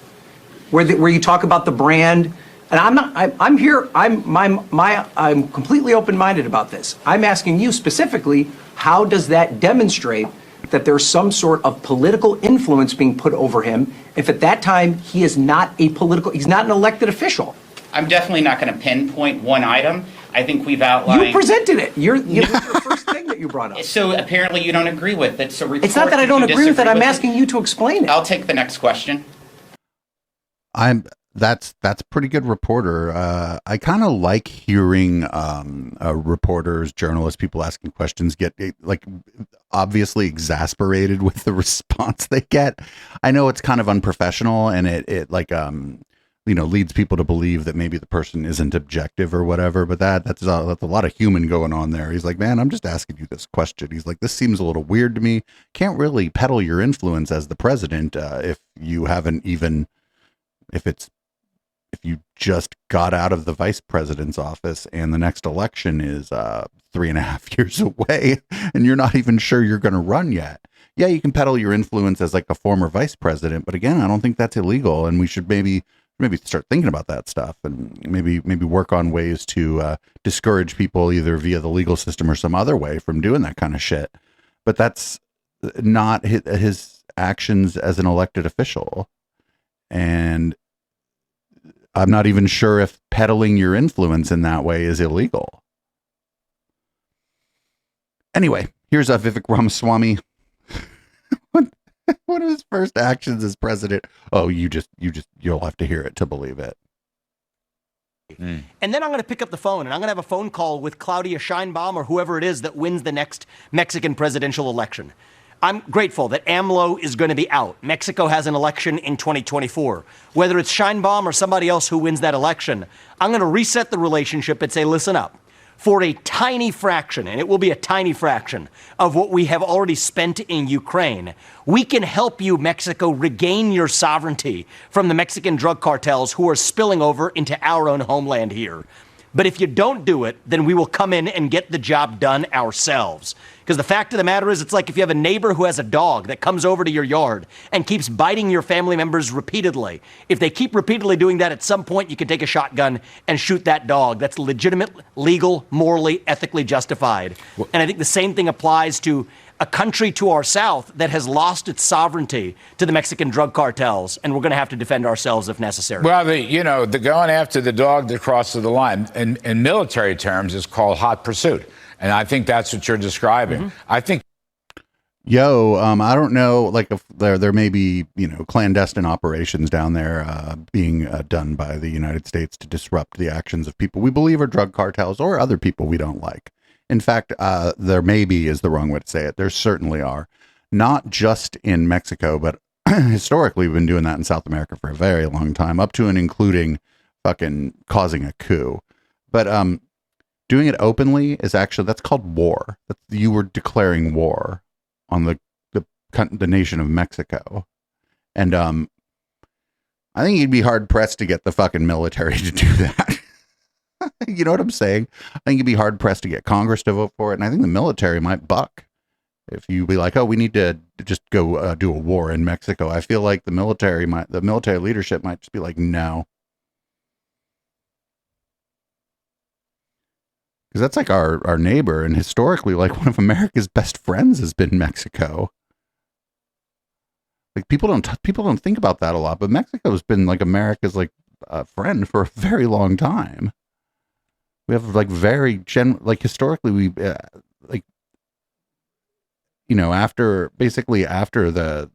where you talk about the brand, and I'm completely open-minded about this. I'm asking you specifically, how does that demonstrate that there's some sort of political influence being put over him if at that time he is not he's not an elected official? I'm definitely not going to pinpoint one item. I think we've outlined. You presented it. You're the first thing that you brought up. So apparently you don't agree with it. So it's not that I don't agree with it. I'm asking you to explain it. I'll take the next question. That's pretty good reporter. I kind of like hearing reporters, journalists, people asking questions get like obviously exasperated with the response they get. I know it's kind of unprofessional, and it like leads people to believe that maybe the person isn't objective or whatever. But that's a lot of human going on there. He's like, man, I'm just asking you this question. He's like, this seems a little weird to me. Can't really peddle your influence as the president if you haven't even. If you just got out of the vice president's office and the next election is 3.5 years away and you're not even sure you're going to run yet. Yeah, you can peddle your influence as like a former vice president, but again, I don't think that's illegal, and we should maybe start thinking about that stuff and maybe work on ways to discourage people either via the legal system or some other way from doing that kind of shit. But that's not his actions as an elected official. And I'm not even sure if peddling your influence in that way is illegal. Anyway, here's Vivek Ramaswamy. One of his first actions as president. Oh, you'll have to hear it to believe it. And then I'm going to pick up the phone and I'm going to have a phone call with Claudia Sheinbaum or whoever it is that wins the next Mexican presidential election. I'm grateful that AMLO is going to be out. Mexico has an election in 2024. Whether it's Sheinbaum or somebody else who wins that election, I'm going to reset the relationship and say, listen up. For a tiny fraction, and it will be a tiny fraction, of what we have already spent in Ukraine, we can help you, Mexico, regain your sovereignty from the Mexican drug cartels who are spilling over into our own homeland here. But if you don't do it, then we will come in and get the job done ourselves. Because the fact of the matter is, it's like if you have a neighbor who has a dog that comes over to your yard and keeps biting your family members repeatedly. If they keep repeatedly doing that, at some point you can take a shotgun and shoot that dog. That's legitimate, legal, morally, ethically justified. And I think the same thing applies to a country to our south that has lost its sovereignty to the Mexican drug cartels, and we're going to have to defend ourselves if necessary. Well, the going after the dog that crosses the line, in military terms, is called hot pursuit. And I think that's what you're describing. Mm-hmm. I think. I don't know, like if there may be, clandestine operations down there being done by the United States to disrupt the actions of people we believe are drug cartels or other people we don't like. In fact, there maybe is the wrong way to say it. There certainly are, not just in Mexico, but historically we've been doing that in South America for a very long time, up to and including fucking causing a coup. But doing it openly is actually, that's called war. You were declaring war on the nation of Mexico. And I think you'd be hard pressed to get the fucking military to do that. You know what I'm saying? I think you'd be hard pressed to get Congress to vote for it. And I think the military might buck if you be like, oh, we need to just go do a war in Mexico. I feel like the military leadership might just be like, no. Because that's like our neighbor, and historically, like one of America's best friends has been Mexico. Like people don't think about that a lot, but Mexico has been like America's like friend for a very long time. We have like historically we like, you know, after the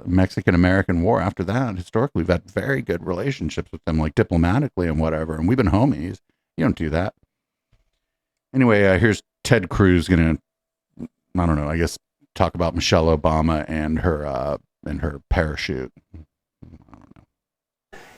Mexican-American War, after that, historically we've had very good relationships with them, like diplomatically and whatever, and we've been homies. You don't do that. Anyway, here's Ted Cruz gonna, I don't know, I guess talk about Michelle Obama and her parachute.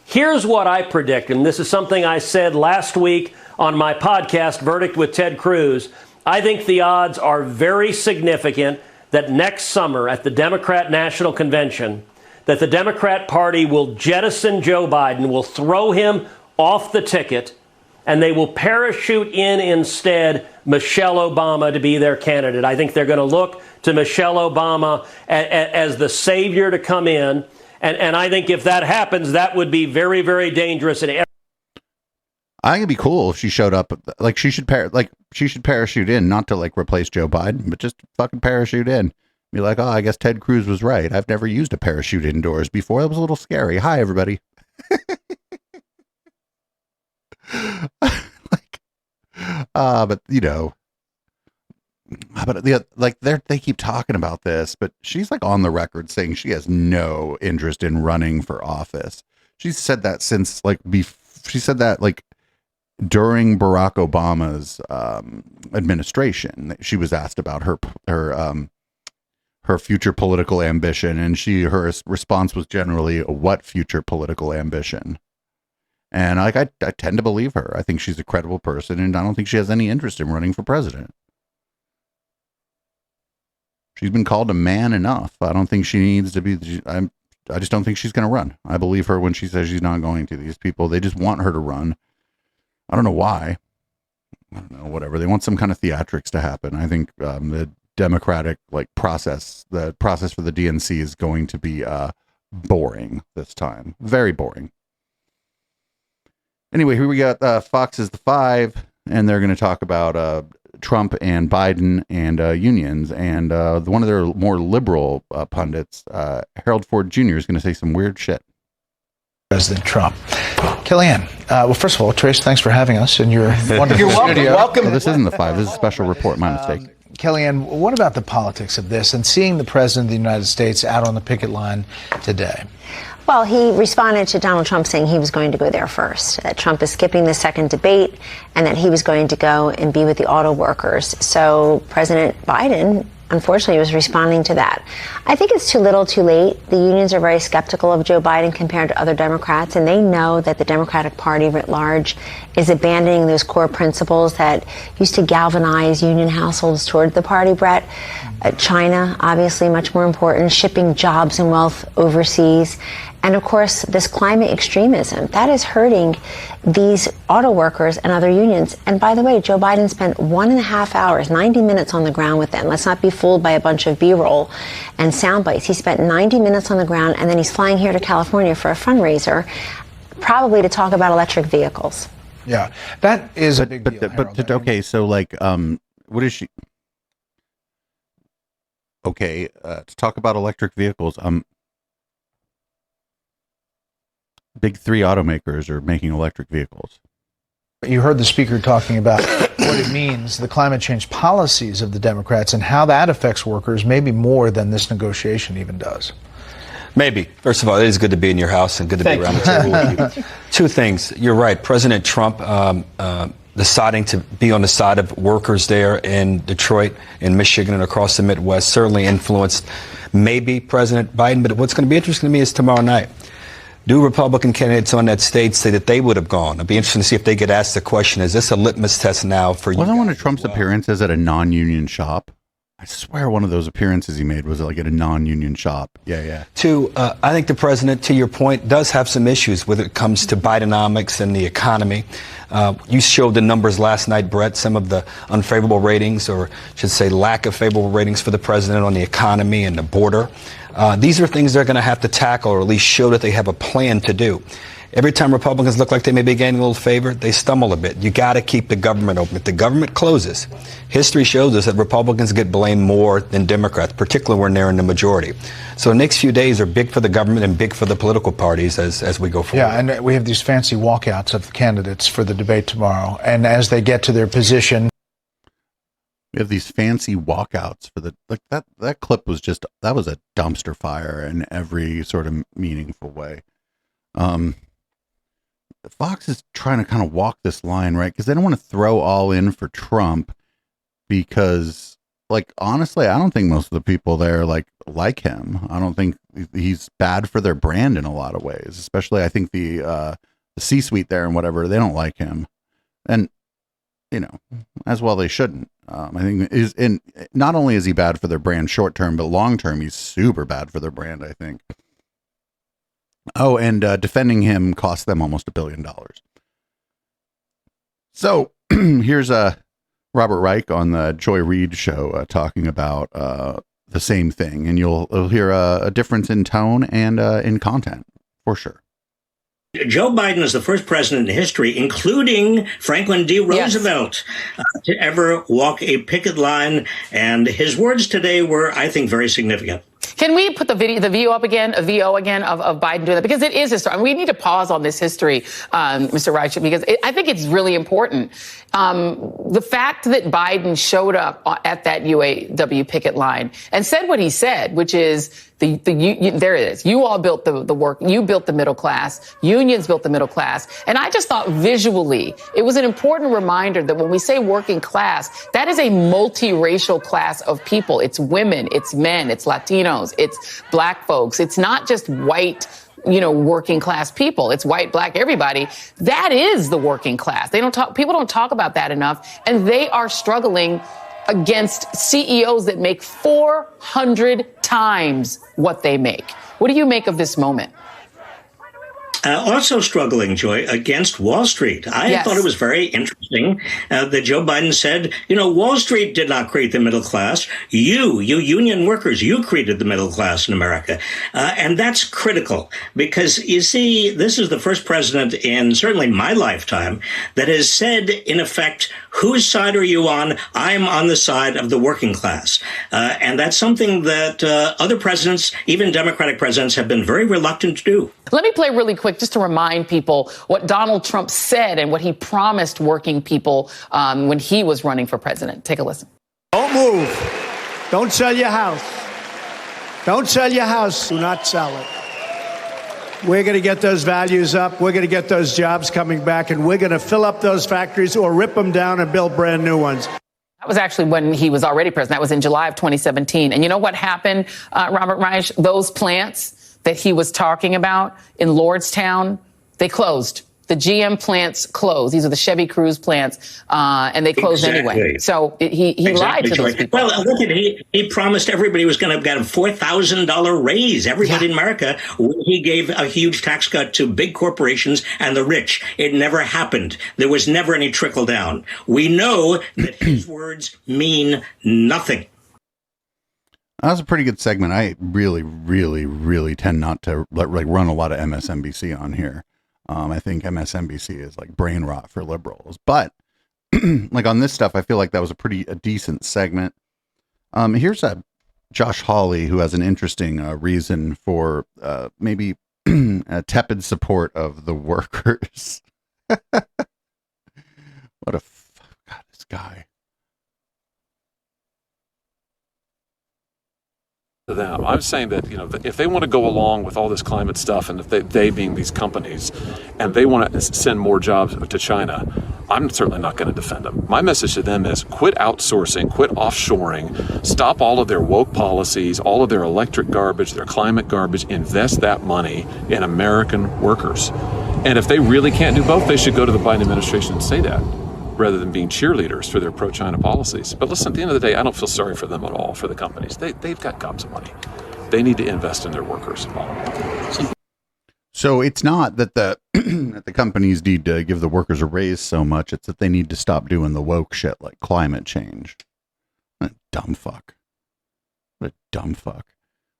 Here's what I predict, and this is something I said last week on my podcast, Verdict with Ted Cruz. I think the odds are very significant that next summer at the Democrat National Convention, that the Democrat Party will jettison Joe Biden, will throw him off the ticket, and they will parachute in instead Michelle Obama to be their candidate. I think they're going to look to Michelle Obama as the savior to come in. And I think if that happens, that would be very, very dangerous. I think it'd be cool if she showed up. Like she should parachute in, not to like replace Joe Biden, but just fucking parachute in. Be like, oh, I guess Ted Cruz was right. I've never used a parachute indoors before. It was a little scary. Hi, everybody. But you know, but they keep talking about this, but she's like on the record saying she has no interest in running for office. She's said that since she said that like during Barack Obama's administration. She was asked about her future political ambition, and her response was generally, "What future political ambition?" And I tend to believe her. I think she's a credible person, and I don't think she has any interest in running for president. She's been called a man enough. I don't think she needs to be. I just don't think she's going to run. I believe her when she says she's not going to. These people, they just want her to run. I don't know why. I don't know, whatever. They want some kind of theatrics to happen. I think the Democratic process, the process for the DNC is going to be boring this time. Very boring. Anyway, here we got Fox is the Five, and they're going to talk about Trump and Biden and unions. And one of their more liberal pundits, Harold Ford Jr., is going to say some weird shit. President Trump. Kellyanne, well, first of all, Trace, thanks for having us in your wonderful You're welcome. studio. Welcome. Well, this isn't the Five. This is a special report. My mistake. Kellyanne, what about the politics of this and seeing the President of the United States out on the picket line today? Well, he responded to Donald Trump saying he was going to go there first, that Trump is skipping the second debate, and that he was going to go and be with the auto workers. So President Biden, unfortunately, was responding to that. I think it's too little too late. The unions are very skeptical of Joe Biden compared to other Democrats, and they know that the Democratic Party writ large is abandoning those core principles that used to galvanize union households toward the party, Brett. China, obviously much more important, shipping jobs and wealth overseas. And of course, this climate extremism, that is hurting these auto workers and other unions. And by the way, Joe Biden spent 1.5 hours, 90 minutes on the ground with them. Let's not be fooled by a bunch of B-roll and sound bites. He spent 90 minutes on the ground, and then he's flying here to California for a fundraiser, probably to talk about electric vehicles. Yeah, that is a big deal. But okay, so what is she? Okay, to talk about electric vehicles, big three automakers are making electric vehicles. You heard the speaker talking about what it means, the climate change policies of the Democrats, and how that affects workers, maybe more than this negotiation even does. Maybe. First of all, it is good to be in your house and good to be around the table with you. Two things. You're right. President Trump deciding to be on the side of workers there in Detroit, in Michigan, and across the Midwest certainly influenced maybe President Biden. But what's going to be interesting to me is tomorrow night. Do Republican candidates on that stage say that they would have gone? It'd be interesting to see if they get asked the question, is this a litmus test now for you? Wasn't one of Trump's appearances at a non-union shop? I swear one of those appearances he made was like at a non-union shop. Yeah. I think the president, to your point, does have some issues when it comes to Bidenomics and the economy. You showed the numbers last night, Brett, some of the unfavorable ratings, or I should say lack of favorable ratings for the president on the economy and the border. These are things they're going to have to tackle, or at least show that they have a plan to do. Every time Republicans look like they may be gaining a little favor, they stumble a bit. You got to keep the government open. If the government closes, history shows us that Republicans get blamed more than Democrats, particularly when they're in the majority. So the next few days are big for the government and big for the political parties as we go forward. Yeah, and we have these fancy walkouts of the candidates for the debate tomorrow. And as they get to their position, we have these fancy walkouts for the, like that clip was just, that was a dumpster fire in every sort of meaningful way. Fox is trying to kind of walk this line, right? Because they don't want to throw all in for Trump because, like, honestly, I don't think most of the people there like him. I don't think he's bad for their brand in a lot of ways, especially I think the C-suite there and whatever, they don't like him. And, you know, as well they shouldn't. I think not only is he bad for their brand short term, but long term, he's super bad for their brand, I think. Oh, and defending him cost them almost $1 billion. So here's Robert Reich on the Joy Reid show talking about the same thing, and you'll hear a difference in tone and in content for sure. Joe Biden is the first president in history, including Franklin D. Roosevelt, to ever walk a picket line. And his words today were, I think, very significant. Can we put the VO up again, a VO again of Biden doing that? Because it is history. I mean, we need to pause on this history, Mr. Reich, because I think it's really important. The fact that Biden showed up at that UAW picket line and said what he said, which is there it is. You all built the work. You built the middle class. Unions built the middle class. And I just thought visually, it was an important reminder that when we say working class, that is a multiracial class of people. It's women, it's men, it's Latinos, it's black folks. It's not just white, working class people. It's white, black, everybody. That is the working class. People don't talk about that enough. And they are struggling against CEOs that make 400 times what they make. What do you make of this moment? Also struggling, Joy, against Wall Street. I thought it was very interesting that Joe Biden said, Wall Street did not create the middle class. You union workers, you created the middle class in America. And that's critical because, you see, this is the first president in certainly my lifetime that has said, in effect, whose side are you on? I'm on the side of the working class. And that's something that other presidents, even Democratic presidents, have been very reluctant to do. Let me play really quick just to remind people what Donald Trump said and what he promised working people when he was running for president. Take a listen. Don't move. Don't sell your house. Don't sell your house. Do not sell it. We're going to get those values up. We're going to get those jobs coming back, and we're going to fill up those factories or rip them down and build brand new ones. That was actually when he was already president. That was in July of 2017. And you know what happened, Robert Reich? Those plants that he was talking about in Lordstown, they closed. The GM plants closed. These are the Chevy Cruze plants, and they closed anyway. So he lied to those people. Well, look at he promised everybody was going to get a $4,000 raise. Everybody in America. He gave a huge tax cut to big corporations and the rich. It never happened. There was never any trickle down. We know that his words mean nothing. That was a pretty good segment. I really, really, really tend not to run a lot of MSNBC on here. I think MSNBC is like brain rot for liberals. But like on this stuff, I feel like that was a decent segment. Here's Josh Hawley, who has an interesting reason for maybe a tepid support of the workers. God, this guy. Them. I'm saying that, if they want to go along with all this climate stuff, and if they being these companies, and they want to send more jobs to China, I'm certainly not going to defend them. My message to them is quit outsourcing, quit offshoring, stop all of their woke policies, all of their electric garbage, their climate garbage, invest that money in American workers. And if they really can't do both, they should go to the Biden administration and say that, rather than being cheerleaders for their pro-China policies. But listen, at the end of the day, I don't feel sorry for them at all, for the companies. They've got gobs of money. They need to invest in their workers. So it's not that the that the companies need to give the workers a raise so much. It's that they need to stop doing the woke shit like climate change. What a dumb fuck. What a dumb fuck.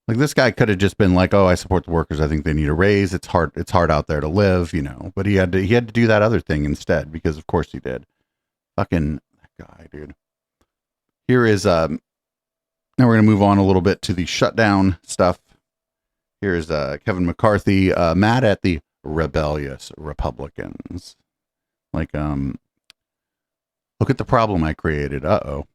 Like, this guy could have just been like, oh, I support the workers. I think they need a raise. It's hard out there to live, you know. But he had to do that other thing instead, because of course he did. Fucking that guy, dude. Here is now we're gonna move on a little bit to the shutdown stuff. Here's Kevin McCarthy mad at the rebellious Republicans. Like, look at the problem I created. Uh-oh.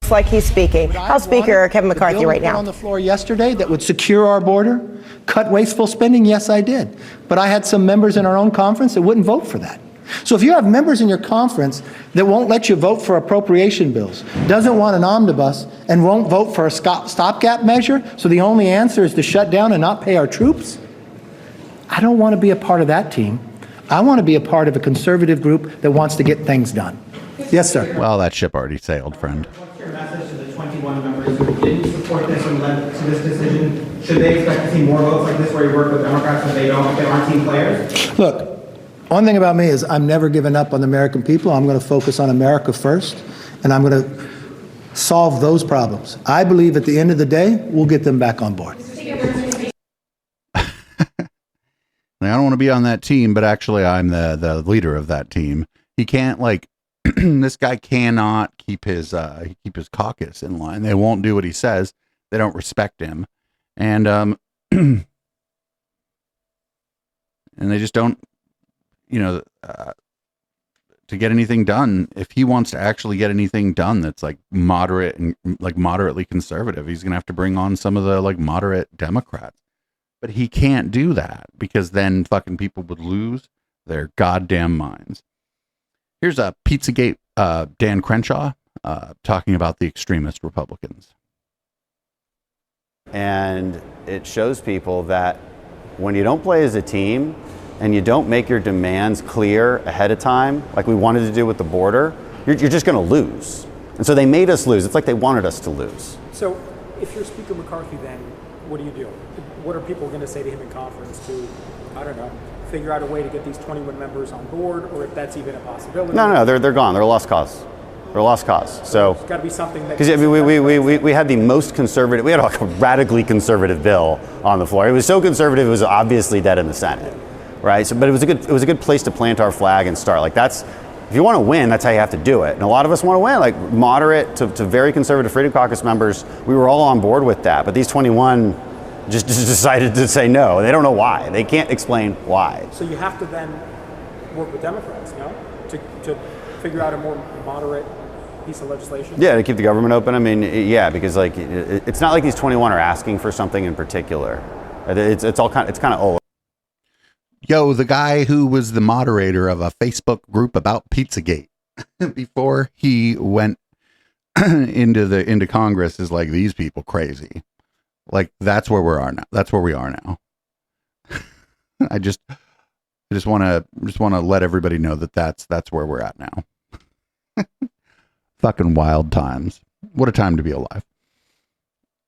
It's like he's speaking. House Speaker Kevin McCarthy right now. On the floor yesterday that would secure our border, cut wasteful spending. Yes, I did. But I had some members in our own conference that wouldn't vote for that. So if you have members in your conference that won't let you vote for appropriation bills, doesn't want an omnibus, and won't vote for a stopgap measure, so the only answer is to shut down and not pay our troops, I don't want to be a part of that team. I want to be a part of a conservative group that wants to get things done. Yes, sir. Well, that ship already sailed, friend. What's your message to the 21 members who didn't support this and led to this decision? Should they expect to see more votes like this where you work with Democrats if they aren't team players? Look, one thing about me is I'm never giving up on the American people. I'm going to focus on America first, and I'm going to solve those problems. I believe at the end of the day, we'll get them back on board. I don't want to be on that team, but actually I'm the leader of that team. He can't, like, this guy cannot keep his caucus in line. They won't do what he says. They don't respect him. And and they just don't, you know, to get anything done. If he wants to actually get anything done that's like moderate and like moderately conservative, he's going to have to bring on some of the like moderate Democrats. But he can't do that because then fucking people would lose their goddamn minds. Here's a Pizzagate Dan Crenshaw talking about the extremist Republicans. And it shows people that when you don't play as a team and you don't make your demands clear ahead of time, like we wanted to do with the border, you're just going to lose. And so they made us lose. It's like they wanted us to lose. So if you're Speaker McCarthy, then what do you do? What are people going to say to him in conference to, I don't know, figure out a way to get these 21 members on board, or if that's even a possibility? No, they're gone. They're a lost cause. They're a lost cause. So there's got to be something that... Because I mean, we had the most conservative, we had like a radically conservative bill on the floor. It was so conservative, it was obviously dead in the Senate, right? So, but it was a good place to plant our flag and start. Like that's, if you want to win, that's how you have to do it. And a lot of us want to win, like moderate to very conservative Freedom Caucus members. We were all on board with that, but these 21 just decided to say no. They don't know why. They can't explain why. So you have to then work with Democrats, no? To figure out a more moderate piece of legislation? Yeah, to keep the government open. I mean, yeah, because like it's not like these 21 are asking for something in particular. It's kind of old. Yo, the guy who was the moderator of a Facebook group about Pizzagate before he went into Congress is like, these people crazy. Like that's where we are now. That's where we are now. I just want to let everybody know that that's where we're at now. Fucking wild times. What a time to be alive.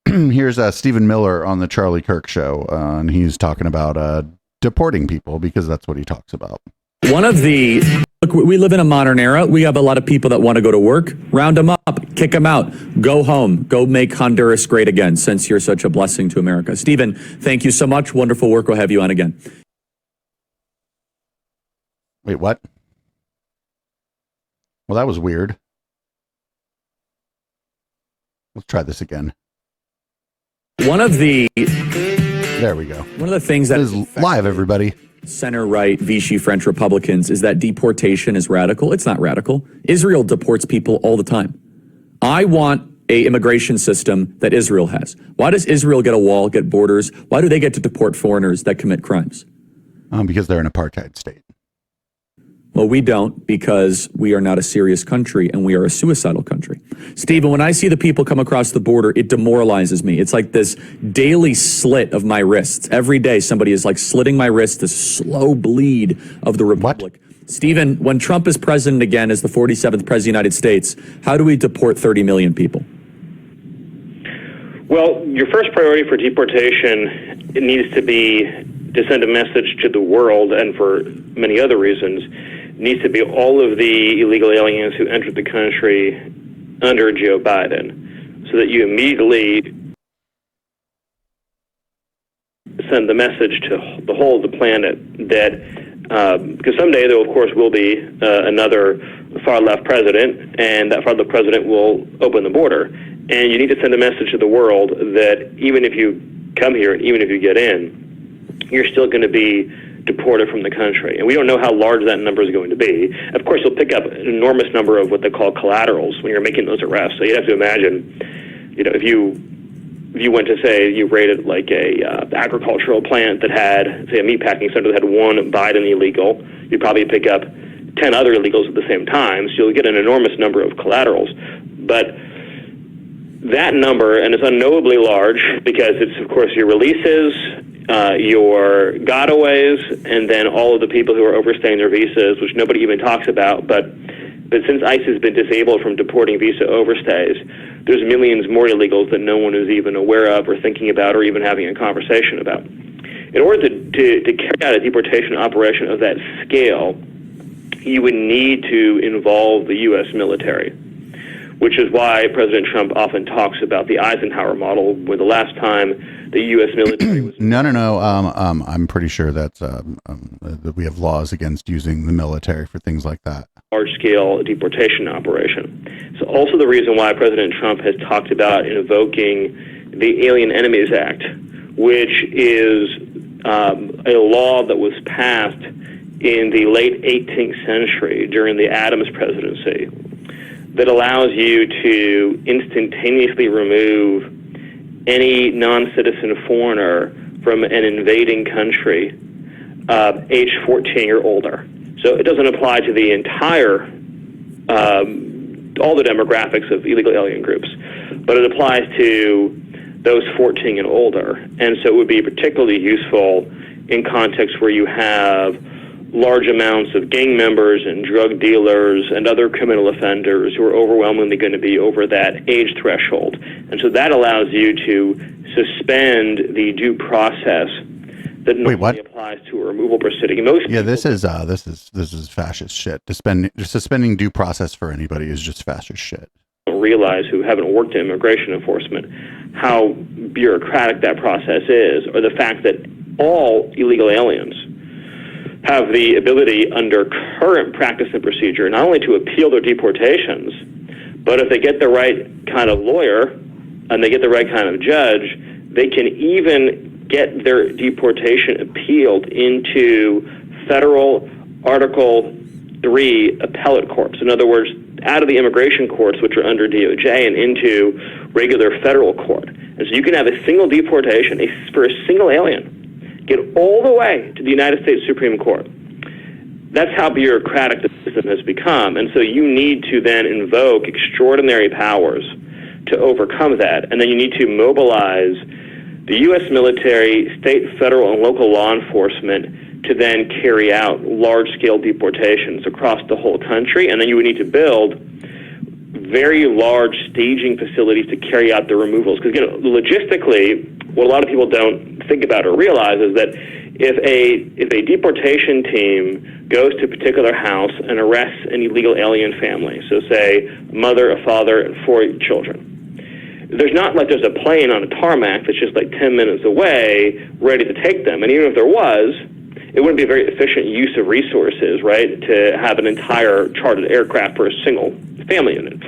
Here's Stephen Miller on the Charlie Kirk show, and he's talking about deporting people because that's what he talks about. Look, we live in a modern era. We have a lot of people that want to go to work. Round them up, kick them out, go home, go make Honduras great again, since you're such a blessing to America. Stephen, thank you so much. Wonderful work. We'll have you on again. Wait, what? Well, that was weird. Let's try this again. There we go. One of the things that is live, everybody. Center-right Vichy French Republicans is that deportation is radical. It's not radical. Israel deports people all the time. I want a immigration system that Israel has. Why does Israel get a wall, get borders? Why do they get to deport foreigners that commit crimes? Because they're an apartheid state. Well, we don't, because we are not a serious country and we are a suicidal country. Stephen, when I see the people come across the border, it demoralizes me. It's like this daily slit of my wrists. Every day somebody is like slitting my wrist, this slow bleed of the republic. What? Stephen, when Trump is president again as the 47th president of the United States, how do we deport 30 million people? Well, your first priority for deportation, it needs to be to send a message to the world, and for many other reasons, needs to be all of the illegal aliens who entered the country under Joe Biden, so that you immediately send the message to the whole of the planet that, because someday there, of course, will be another far-left president, and that far-left president will open the border. And you need to send a message to the world that even if you come here, even if you get in, you're still going to be deported from the country. And we don't know how large that number is going to be. Of course, you'll pick up an enormous number of what they call collaterals when you're making those arrests. So you'd have to imagine, you know, if you went to, say, you raided like a agricultural plant that had, say, a meatpacking center that had one Biden illegal, you'd probably pick up 10 other illegals at the same time. So you'll get an enormous number of collaterals. But that number, and it's unknowably large because it's, of course, your releases, your gotaways, and then all of the people who are overstaying their visas, which nobody even talks about. But since ICE has been disabled from deporting visa overstays, there's millions more illegals that no one is even aware of or thinking about or even having a conversation about. In order to carry out a deportation operation of that scale, you would need to involve the U.S. military, which is why President Trump often talks about the Eisenhower model, where the last time the U.S. military was... No. I'm pretty sure that's, that we have laws against using the military for things like that. Large-scale deportation operation. So also the reason why President Trump has talked about invoking the Alien Enemies Act, which is a law that was passed in the late 18th century during the Adams presidency, that allows you to instantaneously remove any non-citizen foreigner from an invading country age 14 or older. So it doesn't apply to the entire, all the demographics of illegal alien groups, but it applies to those 14 and older. And so it would be particularly useful in contexts where you have large amounts of gang members and drug dealers and other criminal offenders who are overwhelmingly going to be over that age threshold. And so that allows you to suspend the due process that normally applies to a removal proceeding. This is fascist shit. Suspending due process for anybody is just fascist shit. Don't realize, who haven't worked in immigration enforcement, how bureaucratic that process is, or the fact that all illegal aliens have the ability under current practice and procedure not only to appeal their deportations, but if they get the right kind of lawyer and they get the right kind of judge, they can even get their deportation appealed into federal Article 3 appellate courts. In other words, out of the immigration courts, which are under DOJ, and into regular federal court. And so you can have a single deportation for a single alien get all the way to the United States Supreme Court. That's how bureaucratic the system has become. And so you need to then invoke extraordinary powers to overcome that. And then you need to mobilize the U.S. military, state, federal, and local law enforcement to then carry out large-scale deportations across the whole country. And then you would need to build very large staging facilities to carry out the removals. Because, logistically, what a lot of people don't think about or realize is that if a deportation team goes to a particular house and arrests an illegal alien family, so say a mother, a father, and 4 children, there's not like there's a plane on a tarmac that's just like 10 minutes away ready to take them. And even if there was, it wouldn't be a very efficient use of resources, right, to have an entire chartered aircraft for a single family unit.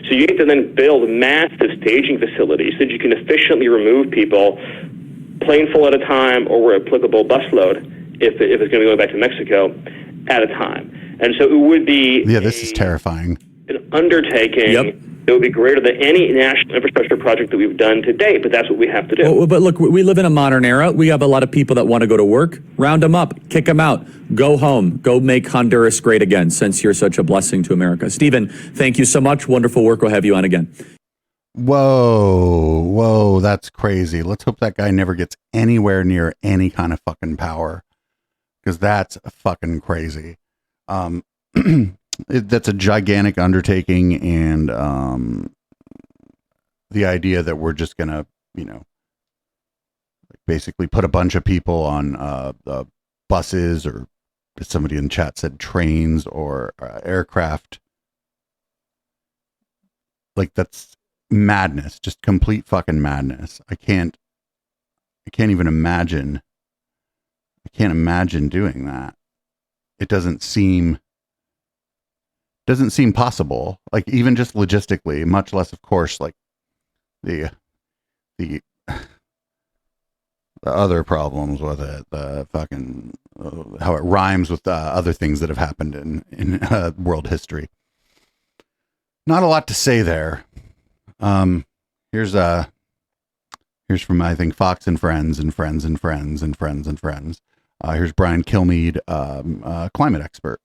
So you need to then build massive staging facilities so that you can efficiently remove people, plane full at a time, or where applicable, busload, if it's going to be going back to Mexico, at a time. And so it would be this is terrifying. An undertaking It would be greater than any national infrastructure project that we've done to date, but that's what we have to do. Well, but look, we live in a modern era. We have a lot of people that want to go to work. Round them up, kick them out, go home, go make Honduras great again, since you're such a blessing to America. Stephen, thank you so much. Wonderful work. We'll have you on again. Whoa, that's crazy. Let's hope that guy never gets anywhere near any kind of fucking power, because that's fucking crazy. That's a gigantic undertaking, and the idea that we're just gonna, basically put a bunch of people on buses, or as somebody in chat said, trains or aircraft, like that's madness, just complete fucking madness. I can't even imagine. I can't imagine doing that. It doesn't seem possible, like even just logistically, much less, of course, like the other problems with it, the fucking how it rhymes with other things that have happened in world history. Not a lot to say there. Here's from, I think, Fox and Friends and Friends and Friends and Friends and Friends. Here's Brian Kilmeade, climate expert.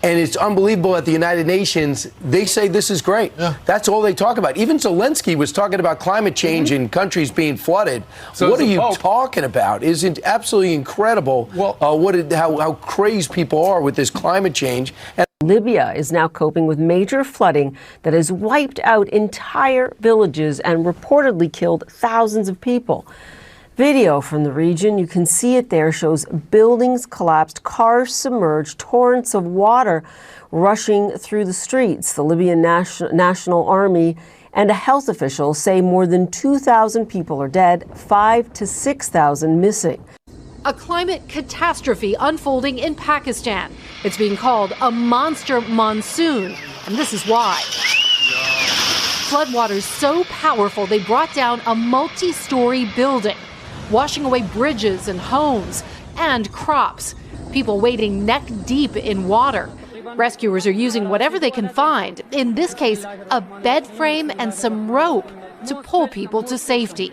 And it's unbelievable at the United Nations, they say this is great. Yeah. That's all they talk about. Even Zelensky was talking about climate change in countries being flooded. So what are you talking about? Isn't absolutely incredible how crazed people are with this climate change. And Libya is now coping with major flooding that has wiped out entire villages and reportedly killed thousands of people. Video from the region, you can see it there, shows buildings collapsed, cars submerged, torrents of water rushing through the streets. The Libyan National Army and a health official say more than 2,000 people are dead, 5,000 to 6,000 missing. A climate catastrophe unfolding in Pakistan. It's being called a monster monsoon, and this is why. Floodwaters so powerful they brought down a multi-story building, washing away bridges and homes and crops. People wading neck deep in water. Rescuers are using whatever they can find, in this case, a bed frame and some rope to pull people to safety.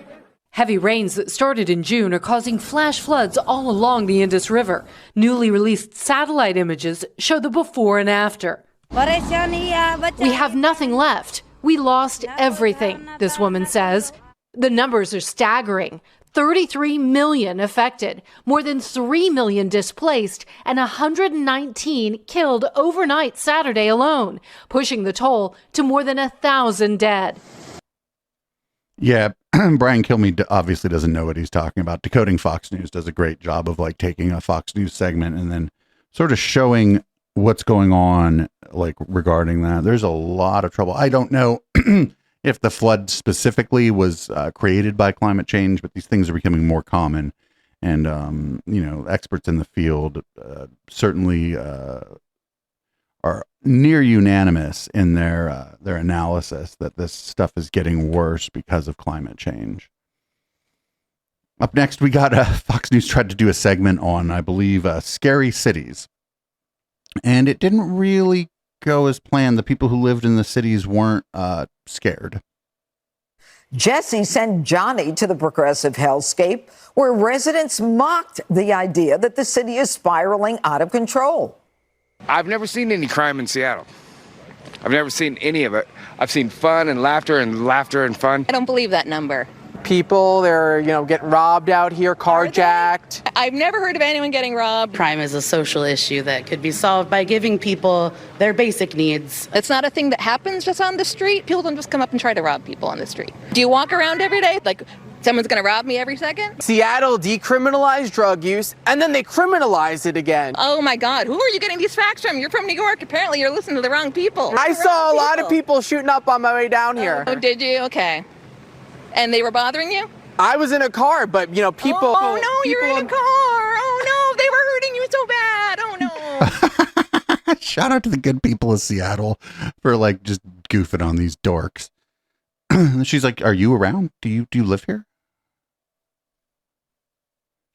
Heavy rains that started in June are causing flash floods all along the Indus River. Newly released satellite images show the before and after. We have nothing left. We lost everything, this woman says. The numbers are staggering. 33 million affected, more than 3 million displaced, and 119 killed overnight Saturday alone, pushing the toll to more than 1,000 dead. Yeah, Brian Kilmeade obviously doesn't know what he's talking about. Decoding Fox News does a great job of like taking a Fox News segment and then sort of showing what's going on, like regarding that. There's a lot of trouble. I don't know if the flood specifically was created by climate change, but these things are becoming more common, and experts in the field certainly are near unanimous in their analysis that this stuff is getting worse because of climate change. Up next, we got Fox News tried to do a segment on, I believe, scary cities, and it didn't really go as planned. The people who lived in the cities weren't scared. Jesse sent Johnny to the progressive hellscape where residents mocked the idea that the city is spiraling out of control. I've never seen any crime in Seattle. I've never seen any of it. I've seen fun and laughter and fun. I don't believe that number. People, they're, getting robbed out here, carjacked. I've never heard of anyone getting robbed. Crime is a social issue that could be solved by giving people their basic needs. It's not a thing that happens just on the street. People don't just come up and try to rob people on the street. Do you walk around every day like someone's going to rob me every second? Seattle decriminalized drug use, and then they criminalized it again. Oh my God, who are you getting these facts from? You're from New York. Apparently you're listening to the wrong people. I saw a lot of people shooting up on my way down here. Oh, did you? Okay. And they were bothering you? I was in a car, but, people... Oh, no, you're in a car. Oh, no, they were hurting you so bad. Oh, no. Shout out to the good people of Seattle for, just goofing on these dorks. She's like, are you around? Do you live here?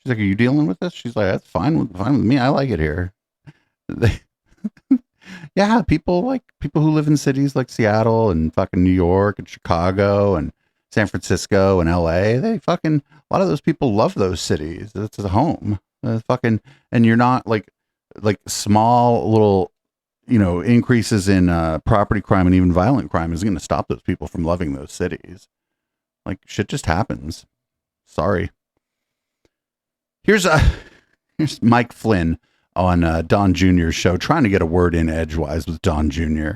She's like, are you dealing with this? She's like, that's fine with me. I like it here. yeah, people who live in cities like Seattle and fucking New York and Chicago and San Francisco and LA, a lot of those people love those cities. It's a home. And you're not like small little, increases in property crime and even violent crime is going to stop those people from loving those cities. Like, shit just happens. Sorry. Here's Mike Flynn on Don Jr.'s show, trying to get a word in edgewise with Don Jr.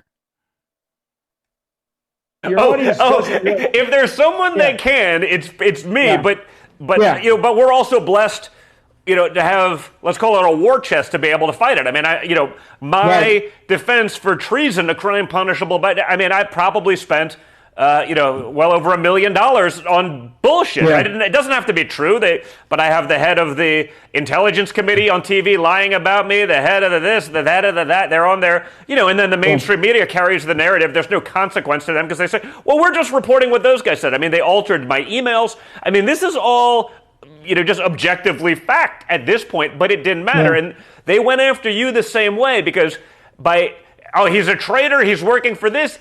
If there's someone that can, it's me. Yeah. But Yeah. but we're also blessed, to have, let's call it a war chest to be able to fight it. I mean, my defense for treason, a crime punishable by, I probably spent, well over $1 million on bullshit. Yeah. It doesn't have to be true. But I have the head of the Intelligence Committee on TV lying about me, the head of the this, the head of the that. They're on there, and then the mainstream media carries the narrative. There's no consequence to them because they say, well, we're just reporting what those guys said. I mean, they altered my emails. I mean, this is all, just objectively fact at this point, but it didn't matter. Yeah. And they went after you the same way because he's a traitor, he's working for this.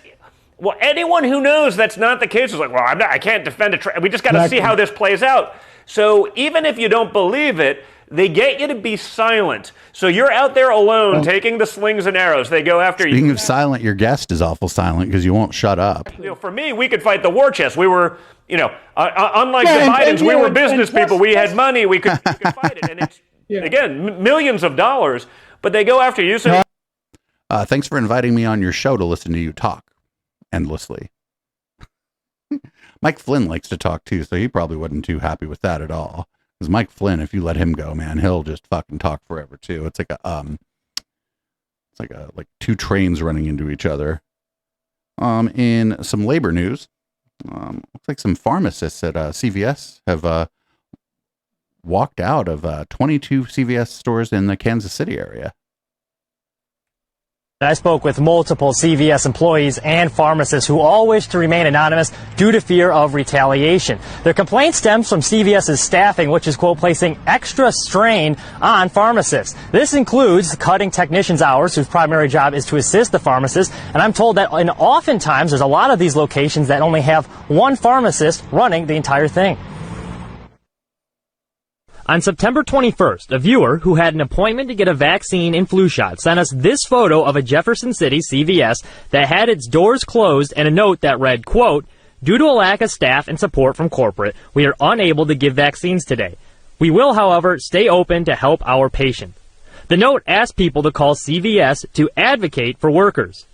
Well, anyone who knows that's not the case is like, well, I can't defend a traitor. We just got to see how this plays out. So even if you don't believe it, they get you to be silent. So you're out there alone taking the slings and arrows. They go after you. Speaking of silent, your guest is awful silent because you won't shut up. For me, we could fight the war chest. We were, unlike the Bidens, we were business people. We had money. We could fight it. And it's, again, millions of dollars. But they go after you. So Thanks for inviting me on your show to listen to you talk endlessly. Mike Flynn likes to talk too, so he probably wasn't too happy with that at all. Because Mike Flynn, if you let him go, man, he'll just fucking talk forever too. It's like two trains running into each other. In some labor news, looks like some pharmacists at CVS have walked out of 22 CVS stores in the Kansas City area. I spoke with multiple CVS employees and pharmacists who all wish to remain anonymous due to fear of retaliation. Their complaint stems from CVS's staffing, which is, quote, placing extra strain on pharmacists. This includes cutting technicians' hours, whose primary job is to assist the pharmacist. And I'm told that oftentimes there's a lot of these locations that only have one pharmacist running the entire thing. On September 21st, a viewer who had an appointment to get a vaccine and flu shot sent us this photo of a Jefferson City CVS that had its doors closed and a note that read, quote, "Due to a lack of staff and support from corporate, we are unable to give vaccines today. We will, however, stay open to help our patients." The note asked people to call CVS to advocate for workers.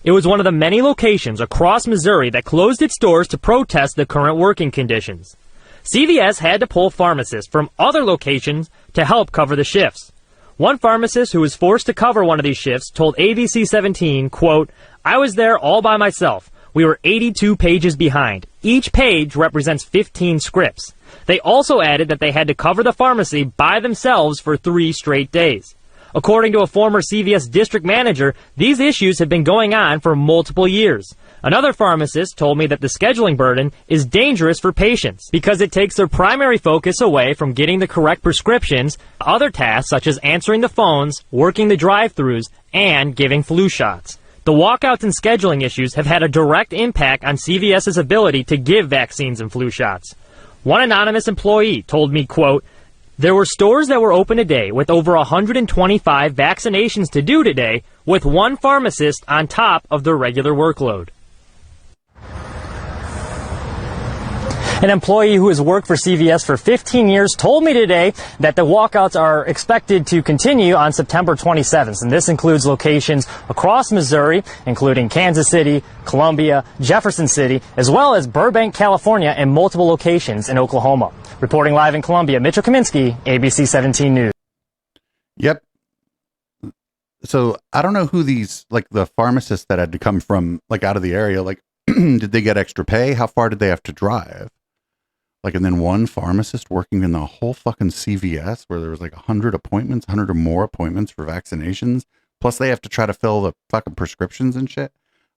It was one of the many locations across Missouri that closed its doors to protest the current working conditions. CVS had to pull pharmacists from other locations to help cover the shifts. One pharmacist who was forced to cover one of these shifts told ABC 17, quote, "I was there all by myself. We were 82 pages behind. Each page represents 15 scripts." They also added that they had to cover the pharmacy by themselves for 3 straight days. According to a former CVS district manager, these issues have been going on for multiple years. Another pharmacist told me that the scheduling burden is dangerous for patients because it takes their primary focus away from getting the correct prescriptions, other tasks such as answering the phones, working the drive-thrus, and giving flu shots. The walkouts and scheduling issues have had a direct impact on CVS's ability to give vaccines and flu shots. One anonymous employee told me, quote, "There were stores that were open today with over 125 vaccinations to do today with one pharmacist on top of their regular workload." An employee who has worked for CVS for 15 years told me today that the walkouts are expected to continue on September 27th, and this includes locations across Missouri, including Kansas City, Columbia, Jefferson City, as well as Burbank, California, and multiple locations in Oklahoma. Reporting live in Columbia, Mitchell Kaminsky, ABC 17 News. Yep. So I don't know who these, like the pharmacists that had to come from, like out of the area, like, did they get extra pay? How far did they have to drive? Like, and then one pharmacist working in the whole fucking CVS where there was like 100 appointments, 100 or more appointments for vaccinations. Plus they have to try to fill the fucking prescriptions and shit.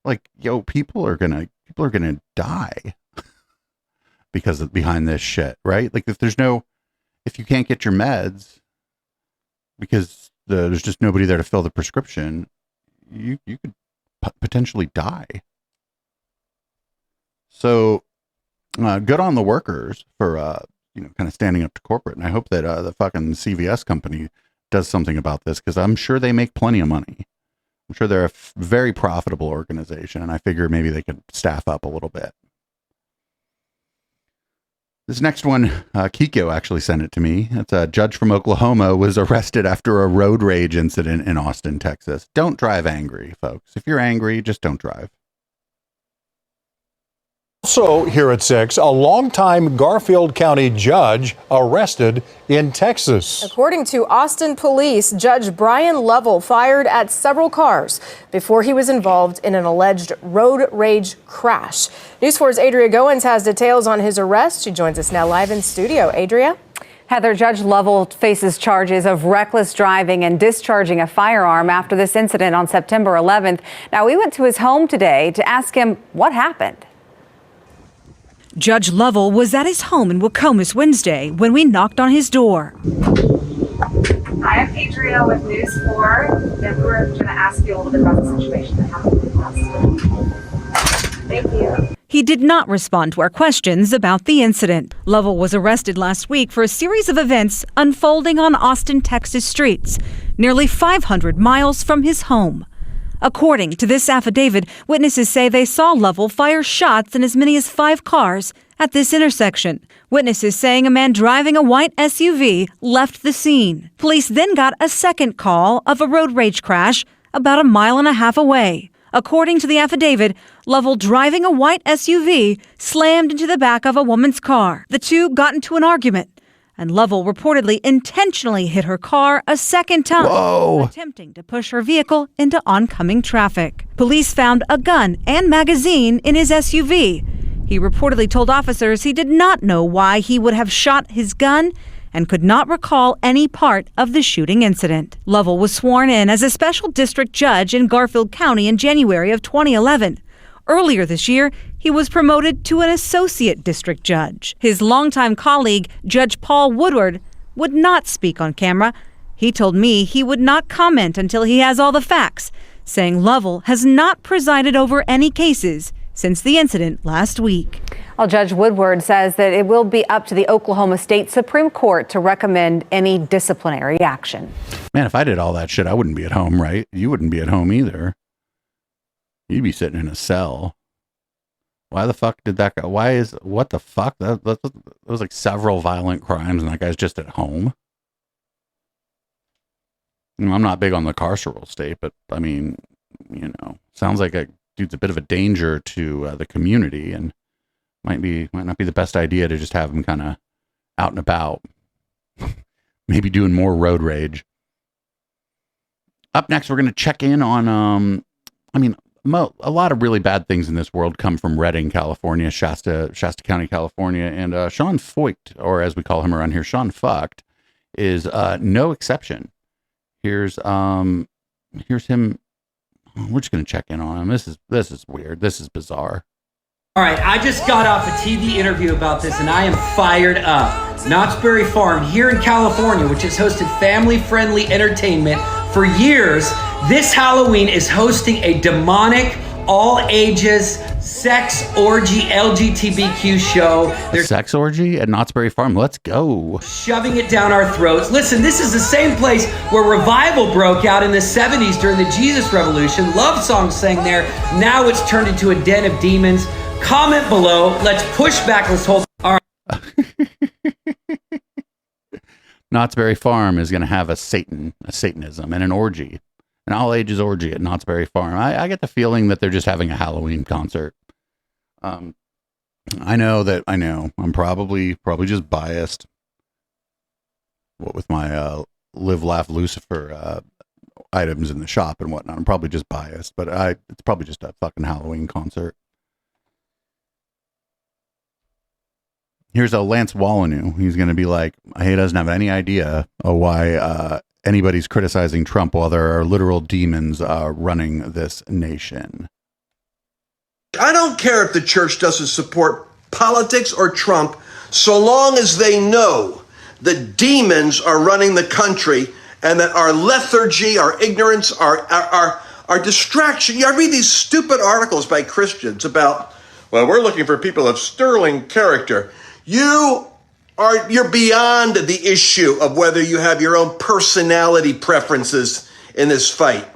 Like, yo, people are gonna die because of behind this shit, right? Like if you can't get your meds because there's just nobody there to fill the prescription, you could potentially die. So good on the workers for kind of standing up to corporate, and I hope that the fucking CVS company does something about this, because I'm sure they make plenty of money. I'm sure they're a very profitable organization, and I figure maybe they could staff up a little bit. This next one, Kiko actually sent it to me. It's a judge from Oklahoma was arrested after a road rage incident in Austin, Texas. Don't drive angry, folks. If you're angry, just don't drive. Also here at 6, a longtime Garfield County judge arrested in Texas. According to Austin police, Judge Brian Lovell fired at several cars before he was involved in an alleged road rage crash. News 4's Adria Goins has details on his arrest. She joins us now live in studio. Adria? Heather, Judge Lovell faces charges of reckless driving and discharging a firearm after this incident on September 11th. Now, we went to his home today to ask him what happened. Judge Lovell was at his home in Wacomas Wednesday when we knocked on his door. Hi, I'm Adria with News 4, and we're going to ask you a little bit about the situation that happened in Austin. Thank you. He did not respond to our questions about the incident. Lovell was arrested last week for a series of events unfolding on Austin, Texas streets, nearly 500 miles from his home. According to this affidavit, witnesses say they saw Lovell fire shots in as many as 5 cars at this intersection. Witnesses saying a man driving a white SUV left the scene. Police then got a second call of a road rage crash about a mile and a half away. According to the affidavit, Lovell driving a white SUV slammed into the back of a woman's car. The two got into an argument, and Lovell reportedly intentionally hit her car a second time, attempting to push her vehicle into oncoming traffic. Police found a gun and magazine in his SUV. He reportedly told officers he did not know why he would have shot his gun and could not recall any part of the shooting incident. Lovell was sworn in as a special district judge in Garfield County in January of 2011. Earlier this year, he was promoted to an associate district judge. His longtime colleague, Judge Paul Woodward, would not speak on camera. He told me he would not comment until he has all the facts, saying Lovell has not presided over any cases since the incident last week. Well, Judge Woodward says that it will be up to the Oklahoma State Supreme Court to recommend any disciplinary action. Man, if I did all that shit, I wouldn't be at home, right? You wouldn't be at home either. You'd be sitting in a cell. Why the fuck did that guy? What the fuck? That was like several violent crimes, and that guy's just at home. I'm not big on the carceral state, but I mean, sounds like a dude's a bit of a danger to the community, and might not be the best idea to just have him kind of out and about, maybe doing more road rage. Up next, we're going to check in on, a lot of really bad things in this world come from Redding, California, Shasta County, California, and Sean Foyt, or as we call him around here, Sean Fucked, is no exception. Here's him. We're just gonna check in on him. This is weird. This is bizarre. All right, I just got off a TV interview about this, and I am fired up. Knott's Berry Farm here in California, which has hosted family-friendly entertainment for years, this Halloween is hosting a demonic, all-ages, sex orgy LGBTQ show. A sex orgy at Knott's Berry Farm. Let's go. Shoving it down our throats. Listen, this is the same place where revival broke out in the 70s during the Jesus Revolution. Love songs sang there. Now it's turned into a den of demons. Comment below. Let's push back. Let's hold our... Knott's Berry Farm is going to have a Satanism and an orgy, an all-ages orgy at Knott's Berry Farm. I get the feeling that they're just having a Halloween concert. I know. I'm probably just biased. What with my Live, Laugh, Lucifer items in the shop and whatnot. I'm probably just biased, but it's probably just a fucking Halloween concert. Here's a Lance Wallanu. He's going to be like, he doesn't have any idea why anybody's criticizing Trump while there are literal demons running this nation. I don't care if the church doesn't support politics or Trump, so long as they know that demons are running the country and that our lethargy, our ignorance, our are distraction. I read these stupid articles by Christians about, well, we're looking for people of sterling character. You're beyond the issue of whether you have your own personality preferences in this fight.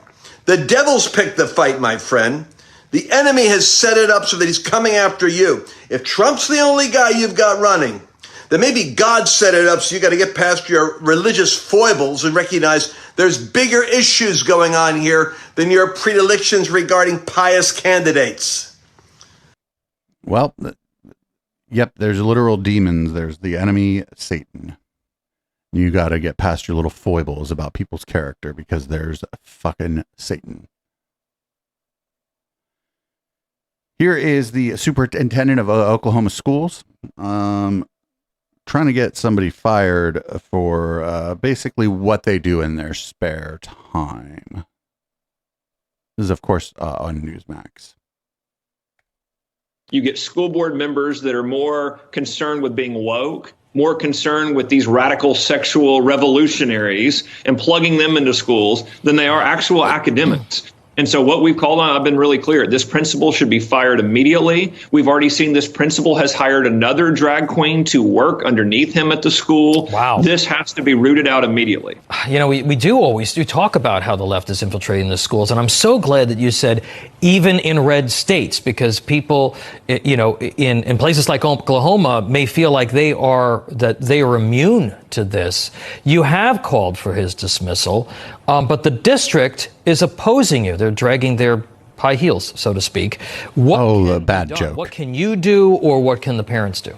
The devil's picked the fight, my friend. The enemy has set it up so that he's coming after you. If Trump's the only guy you've got running, then maybe God set it up so you got to get past your religious foibles and recognize there's bigger issues going on here than your predilections regarding pious candidates. Well, yep, there's literal demons. There's the enemy, Satan. You got to get past your little foibles about people's character because there's fucking Satan. Here is the superintendent of Oklahoma schools trying to get somebody fired for basically what they do in their spare time. This is, of course, on Newsmax. You get school board members that are more concerned with being woke, more concerned with these radical sexual revolutionaries and plugging them into schools than they are actual academics. And so what we've called on, I've been really clear, this principal should be fired immediately. We've already seen this principal has hired another drag queen to work underneath him at the school. Wow. This has to be rooted out immediately. You know, we do always talk about how the left is infiltrating the schools. And I'm so glad that you said even in red states, because people, you know, in places like Oklahoma may feel like they are immune to this. You have called for his dismissal, but the district is opposing you. They're dragging their high heels, so to speak. A bad joke. What can you do, or what can the parents do?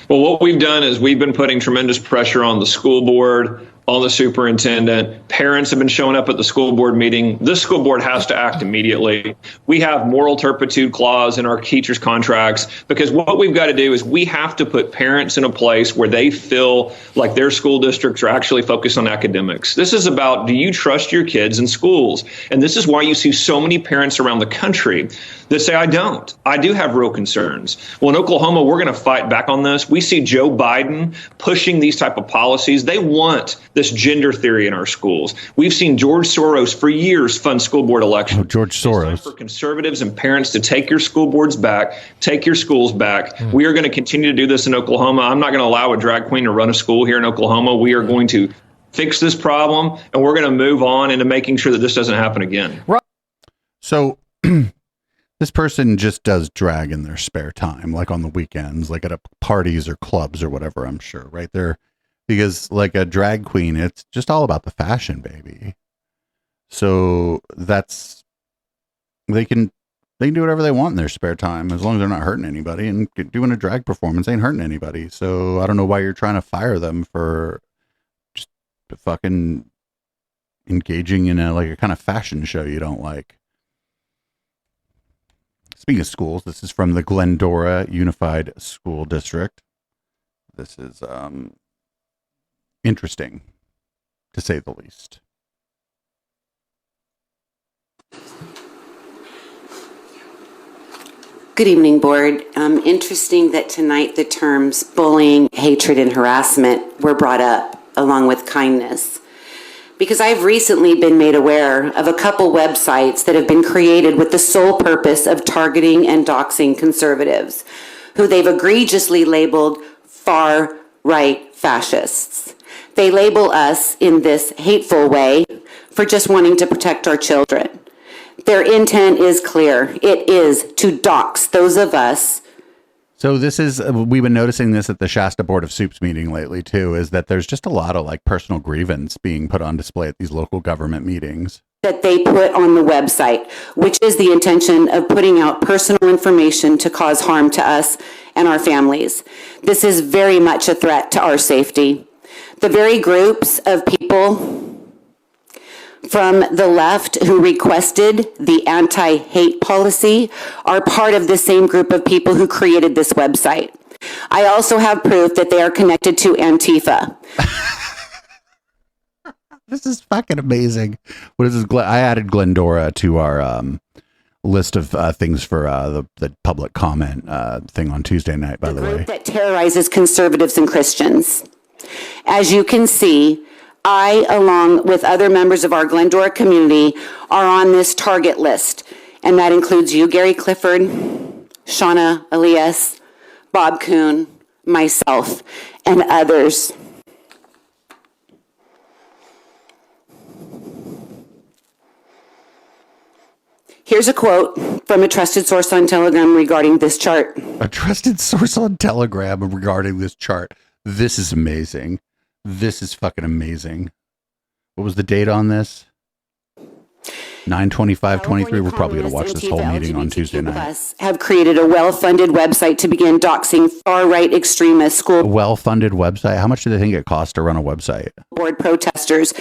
Well, what we've done is we've been putting tremendous pressure on the school board, on the superintendent. Parents have been showing up at the school board meeting. This school board has to act immediately. We have moral turpitude clause in our teachers' contracts because what we've got to do is we have to put parents in a place where they feel like their school districts are actually focused on academics. This is about, do you trust your kids in schools? And this is why you see so many parents around the country that say, I don't. I do have real concerns. Well, in Oklahoma, we're going to fight back on this. We see Joe Biden pushing these type of policies. They want this gender theory in our schools. We've seen George Soros for years fund school board elections. Oh, George Soros. It's time for conservatives and parents to take your school boards back, take your schools back. We are going to continue to do this in Oklahoma. I'm not going to allow a drag queen to run a school here in Oklahoma. We are going to fix this problem, and we're going to move on into making sure that this doesn't happen again. So this person just does drag in their spare time, like on the weekends, like at parties or clubs or whatever, I'm sure, right there. Because like a drag queen, it's just all about the fashion, baby. So they can do whatever they want in their spare time as long as they're not hurting anybody, and doing a drag performance ain't hurting anybody. So I don't know why you're trying to fire them for just fucking engaging in a kind of fashion show you don't like. Speaking of schools, this is from the Glendora Unified School District. This is interesting, to say the least. Good evening, Board. Interesting that tonight the terms bullying, hatred, and harassment were brought up, along with kindness. Because I've recently been made aware of a couple websites that have been created with the sole purpose of targeting and doxing conservatives, who they've egregiously labeled far-right fascists. They label us in this hateful way for just wanting to protect our children. Their intent is clear. It is to dox those of us. So this is, we've been noticing this at the Shasta Board of Soups meeting lately too, is that there's just a lot of like personal grievance being put on display at these local government meetings. That they put on the website, which is the intention of putting out personal information to cause harm to us and our families. This is very much a threat to our safety. The very groups of people from the left who requested the anti-hate policy are part of the same group of people who created this website. I also have proof that they are connected to Antifa. This is fucking amazing. What is this? I added Glendora to our list of things for the public comment thing on Tuesday night, by the way. That terrorizes conservatives and Christians. As you can see, I, along with other members of our Glendora community, are on this target list. And that includes you, Gary Clifford, Shauna Elias, Bob Kuhn, myself, and others. Here's a quote from a trusted source on Telegram regarding this chart. A trusted source on Telegram regarding this chart. This is amazing. This is fucking amazing. What was the date on this? 9/25/23. We're probably going to watch this whole meeting on Tuesday night. Have created a well-funded website to begin doxing far-right extremist school. A well-funded website. How much do they think it costs to run a website? Board protesters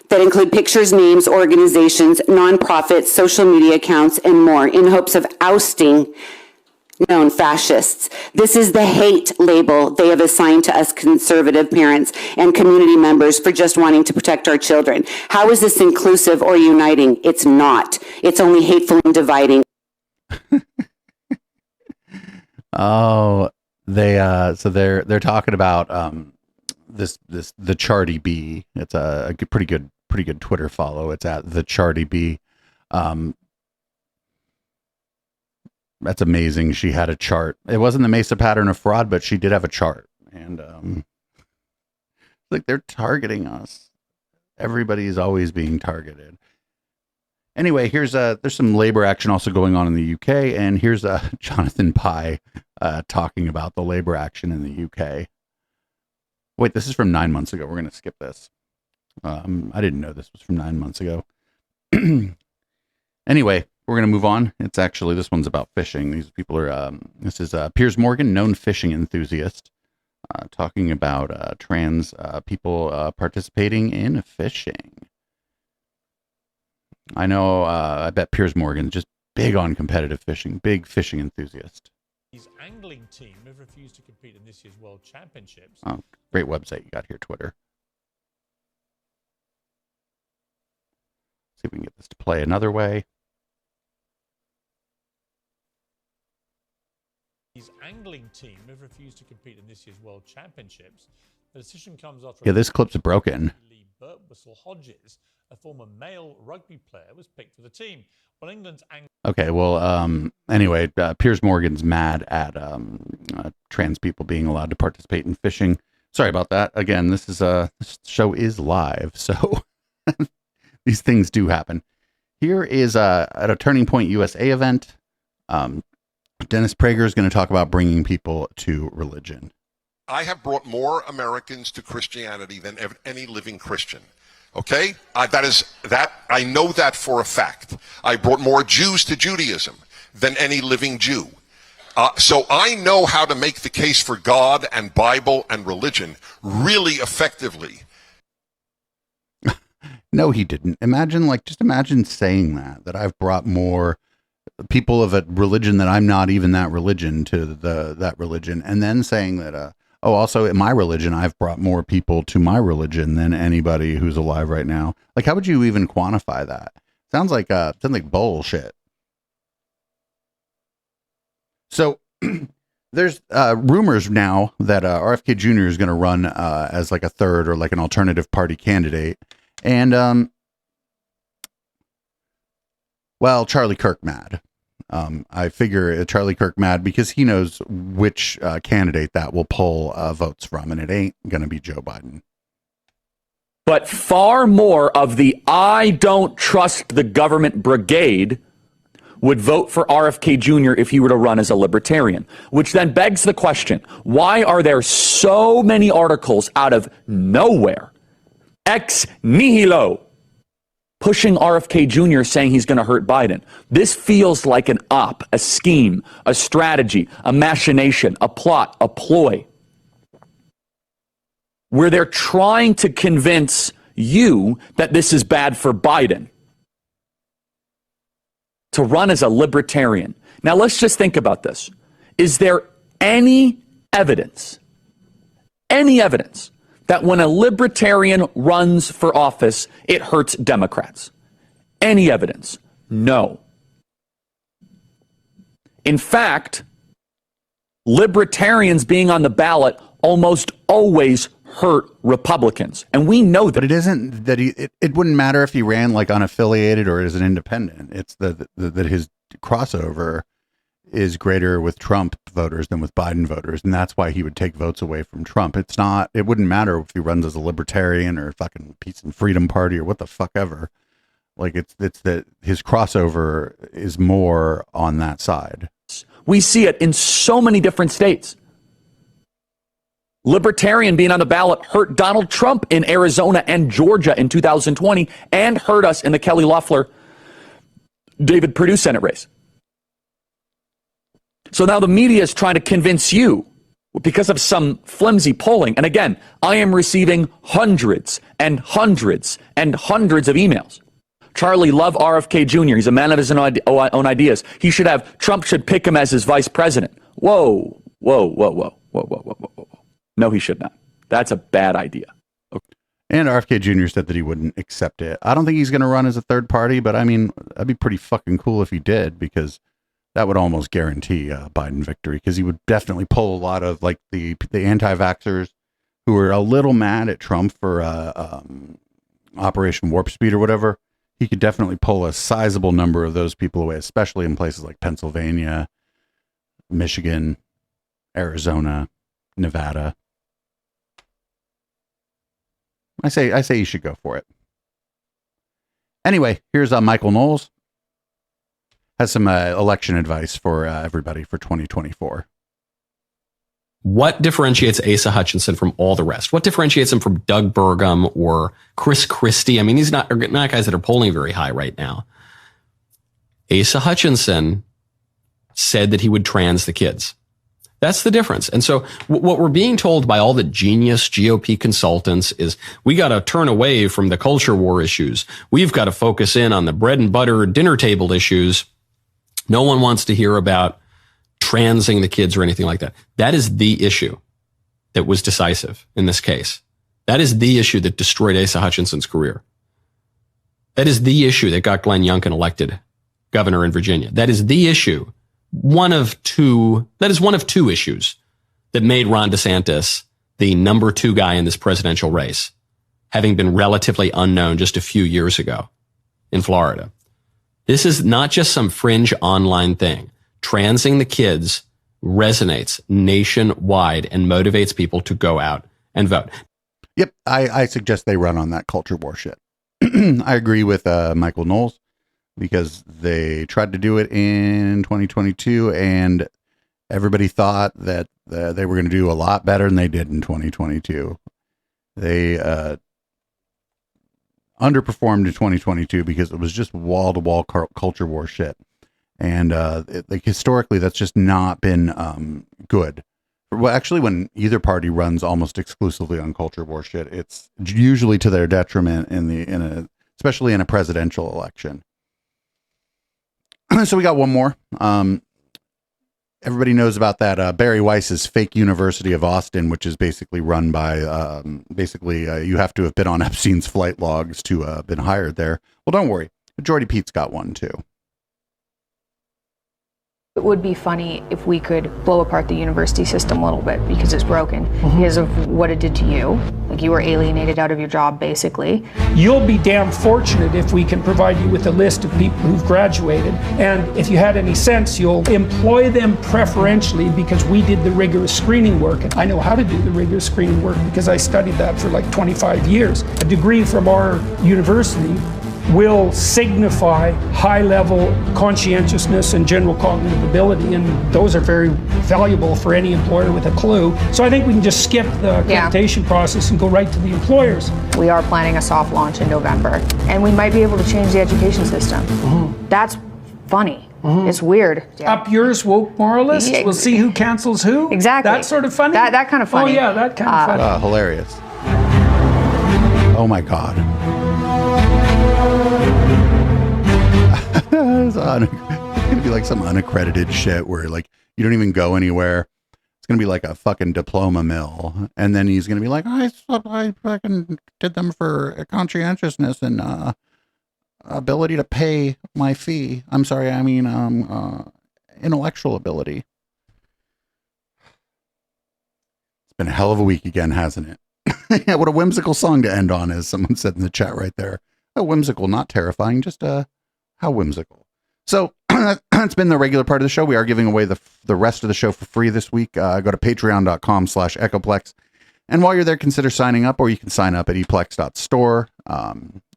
that include pictures, names, organizations, nonprofits, social media accounts, and more in hopes of ousting known fascists. This is the hate label they have assigned to us conservative parents and community members for just wanting to protect our children. How is this inclusive or uniting? It's not. It's only hateful and dividing. Oh, so they're talking about the Charty B. It's a pretty good Twitter follow. It's at the Charty B. That's amazing. She had a chart. It wasn't the Mesa pattern of fraud, but she did have a chart. And like they're targeting us. Everybody is always being targeted. Anyway, there's some labor action also going on in the UK, and here's Jonathan Pye talking about the labor action in the UK. Wait, this is from 9 months ago. We're going to skip this. I didn't know this was from 9 months ago. Anyway, we're going to move on. It's actually, this one's about fishing. These people are, this is Piers Morgan, known fishing enthusiast, talking about trans people participating in fishing. I know, I bet Piers Morgan's just big on competitive fishing, big fishing enthusiast. His angling team have refused to compete in this year's World Championships. Oh, great website you got here, Twitter. See if we can get this to play another way. His angling team have refused to compete in this year's World Championships. The decision comes after... Yeah, this clip's broken. Burtwhistle Hodges, a former male rugby player, was picked for the team. Well, England's Okay, well, anyway, Piers Morgan's mad at trans people being allowed to participate in fishing. Sorry about that. Again, this show is live, so these things do happen. Here is at a Turning Point USA event. Dennis Prager is going to talk about bringing people to religion. I have brought more Americans to Christianity than any living Christian. Okay? I know that for a fact. I brought more Jews to Judaism than any living Jew. So I know how to make the case for God and Bible and religion really effectively. No, he didn't. Just imagine saying that I've brought more people of a religion that I'm not even that religion to that religion, and then saying that also in my religion I've brought more people to my religion than anybody who's alive right now. Like, how would you even quantify that? Sounds like bullshit. So there's rumors now that RFK Jr. is going to run as like a third or like an alternative party candidate, and well, Charlie Kirk mad. I figure Charlie Kirk mad because he knows which candidate that will pull votes from, and it ain't going to be Joe Biden. But far more of the I don't trust the government brigade would vote for RFK Jr. if he were to run as a libertarian, which then begs the question, why are there so many articles out of nowhere, ex nihilo, pushing RFK Jr. saying he's going to hurt Biden? This feels like an op, a scheme, a strategy, a machination, a plot, a ploy, where they're trying to convince you that this is bad for Biden to run as a libertarian. Now, let's just think about this. Is there any evidence that when a libertarian runs for office, it hurts Democrats? Any evidence? No. In fact, libertarians being on the ballot almost always hurt Republicans. And we know that. But it isn't that it wouldn't matter if he ran like unaffiliated or as an independent. It's that his crossover is greater with Trump voters than with Biden voters. And that's why he would take votes away from Trump. It wouldn't matter if he runs as a libertarian or fucking Peace and Freedom Party or what the fuck ever. Like it's that his crossover is more on that side. We see it in so many different states. Libertarian being on the ballot hurt Donald Trump in Arizona and Georgia in 2020 and hurt us in the Kelly Loeffler, David Perdue Senate race. So now the media is trying to convince you because of some flimsy polling. And again, I am receiving hundreds and hundreds and hundreds of emails. Charlie, love RFK Jr. He's a man of his own ideas. Trump should pick him as his vice president. Whoa. No, he should not. That's a bad idea. Okay. And RFK Jr. said that he wouldn't accept it. I don't think he's going to run as a third party, but I mean, that'd be pretty fucking cool if he did, because that would almost guarantee Biden victory, because he would definitely pull a lot of like the anti-vaxxers who are a little mad at Trump for Operation Warp Speed or whatever. He could definitely pull a sizable number of those people away, especially in places like Pennsylvania, Michigan, Arizona, Nevada. I say you should go for it. Anyway, here's Michael Knowles. Has some election advice for everybody for 2024. What differentiates Asa Hutchinson from all the rest? What differentiates him from Doug Burgum or Chris Christie? I mean, these are not guys that are polling very high right now. Asa Hutchinson said that he would trans the kids. That's the difference. And so what we're being told by all the genius GOP consultants is we got to turn away from the culture war issues. We've got to focus in on the bread and butter dinner table issues. No one wants to hear about transing the kids or anything like that. That is the issue that was decisive in this case. That is the issue that destroyed Asa Hutchinson's career. That is the issue that got Glenn Youngkin elected governor in Virginia. That is the issue. That is one of two issues that made Ron DeSantis the number 2 guy in this presidential race, having been relatively unknown just a few years ago in Florida. This is not just some fringe online thing. Transing the kids resonates nationwide and motivates people to go out and vote. Yep, I suggest they run on that culture war shit. I agree with Michael Knowles, because they tried to do it in 2022 and everybody thought that they were going to do a lot better than they did in 2022. They underperformed in 2022 because it was just wall-to-wall culture war shit. And like historically, that's just not been good. Well, actually, when either party runs almost exclusively on culture war shit, it's usually to their detriment especially in a presidential election. So we got one more. Everybody knows about that Barry Weiss's fake University of Austin, which is basically run by you have to have been on Epstein's flight logs to have been hired there. Well, don't worry. Jordy Pete's got one too. It would be funny if we could blow apart the university system a little bit because it's broken, because of what it did to you. Like, you were alienated out of your job, basically. You'll be damn fortunate if we can provide you with a list of people who've graduated. And if you had any sense, you'll employ them preferentially because we did the rigorous screening work. And I know how to do the rigorous screening work because I studied that for like 25 years. A degree from our university will signify high-level conscientiousness and general cognitive ability, and those are very valuable for any employer with a clue. So I think we can just skip the accreditation process and go right to the employers. We are planning a soft launch in November, and we might be able to change the education system. That's funny. It's weird. Up yours, woke moralists. We'll see who cancels who. Exactly. That sort of funny. That kind of funny. Oh yeah, that kind of funny. Hilarious. Oh my God. It's gonna be like some unaccredited shit where like you don't even go anywhere. It's gonna be like a fucking diploma mill, and then he's gonna be like, I fucking did them for conscientiousness and ability to pay my fee. I'm sorry, I mean intellectual ability. It's been a hell of a week again, hasn't it? Yeah, what a whimsical song to end on, as someone said in the chat right there. Oh, whimsical, not terrifying, just how whimsical. So that's been the regular part of the show. We are giving away the rest of the show for free this week. Go to patreon.com/echoplex. And while you're there, consider signing up, or you can sign up at eplex.store.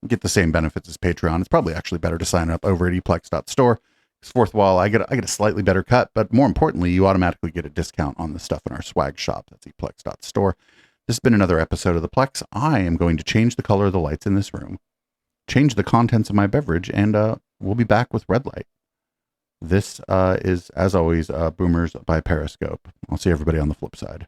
Get the same benefits as Patreon. It's probably actually better to sign up over at eplex.store. It's fourth wall. I get a slightly better cut, but more importantly, you automatically get a discount on the stuff in our swag shop. That's eplex.store. This has been another episode of The Plex. I am going to change the color of the lights in this room, change the contents of my beverage, and we'll be back with red light. This is, as always, Boomers by Periscope. I'll see everybody on the flip side.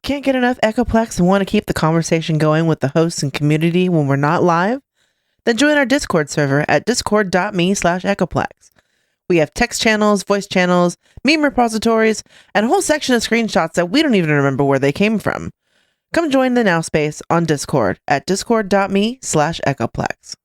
Can't get enough Echoplex and want to keep the conversation going with the hosts and community when we're not live? Then join our Discord server at discord.me/Echoplex. We have text channels, voice channels, meme repositories, and a whole section of screenshots that we don't even remember where they came from. Come join the Now Space on Discord at discord.me/echoplex.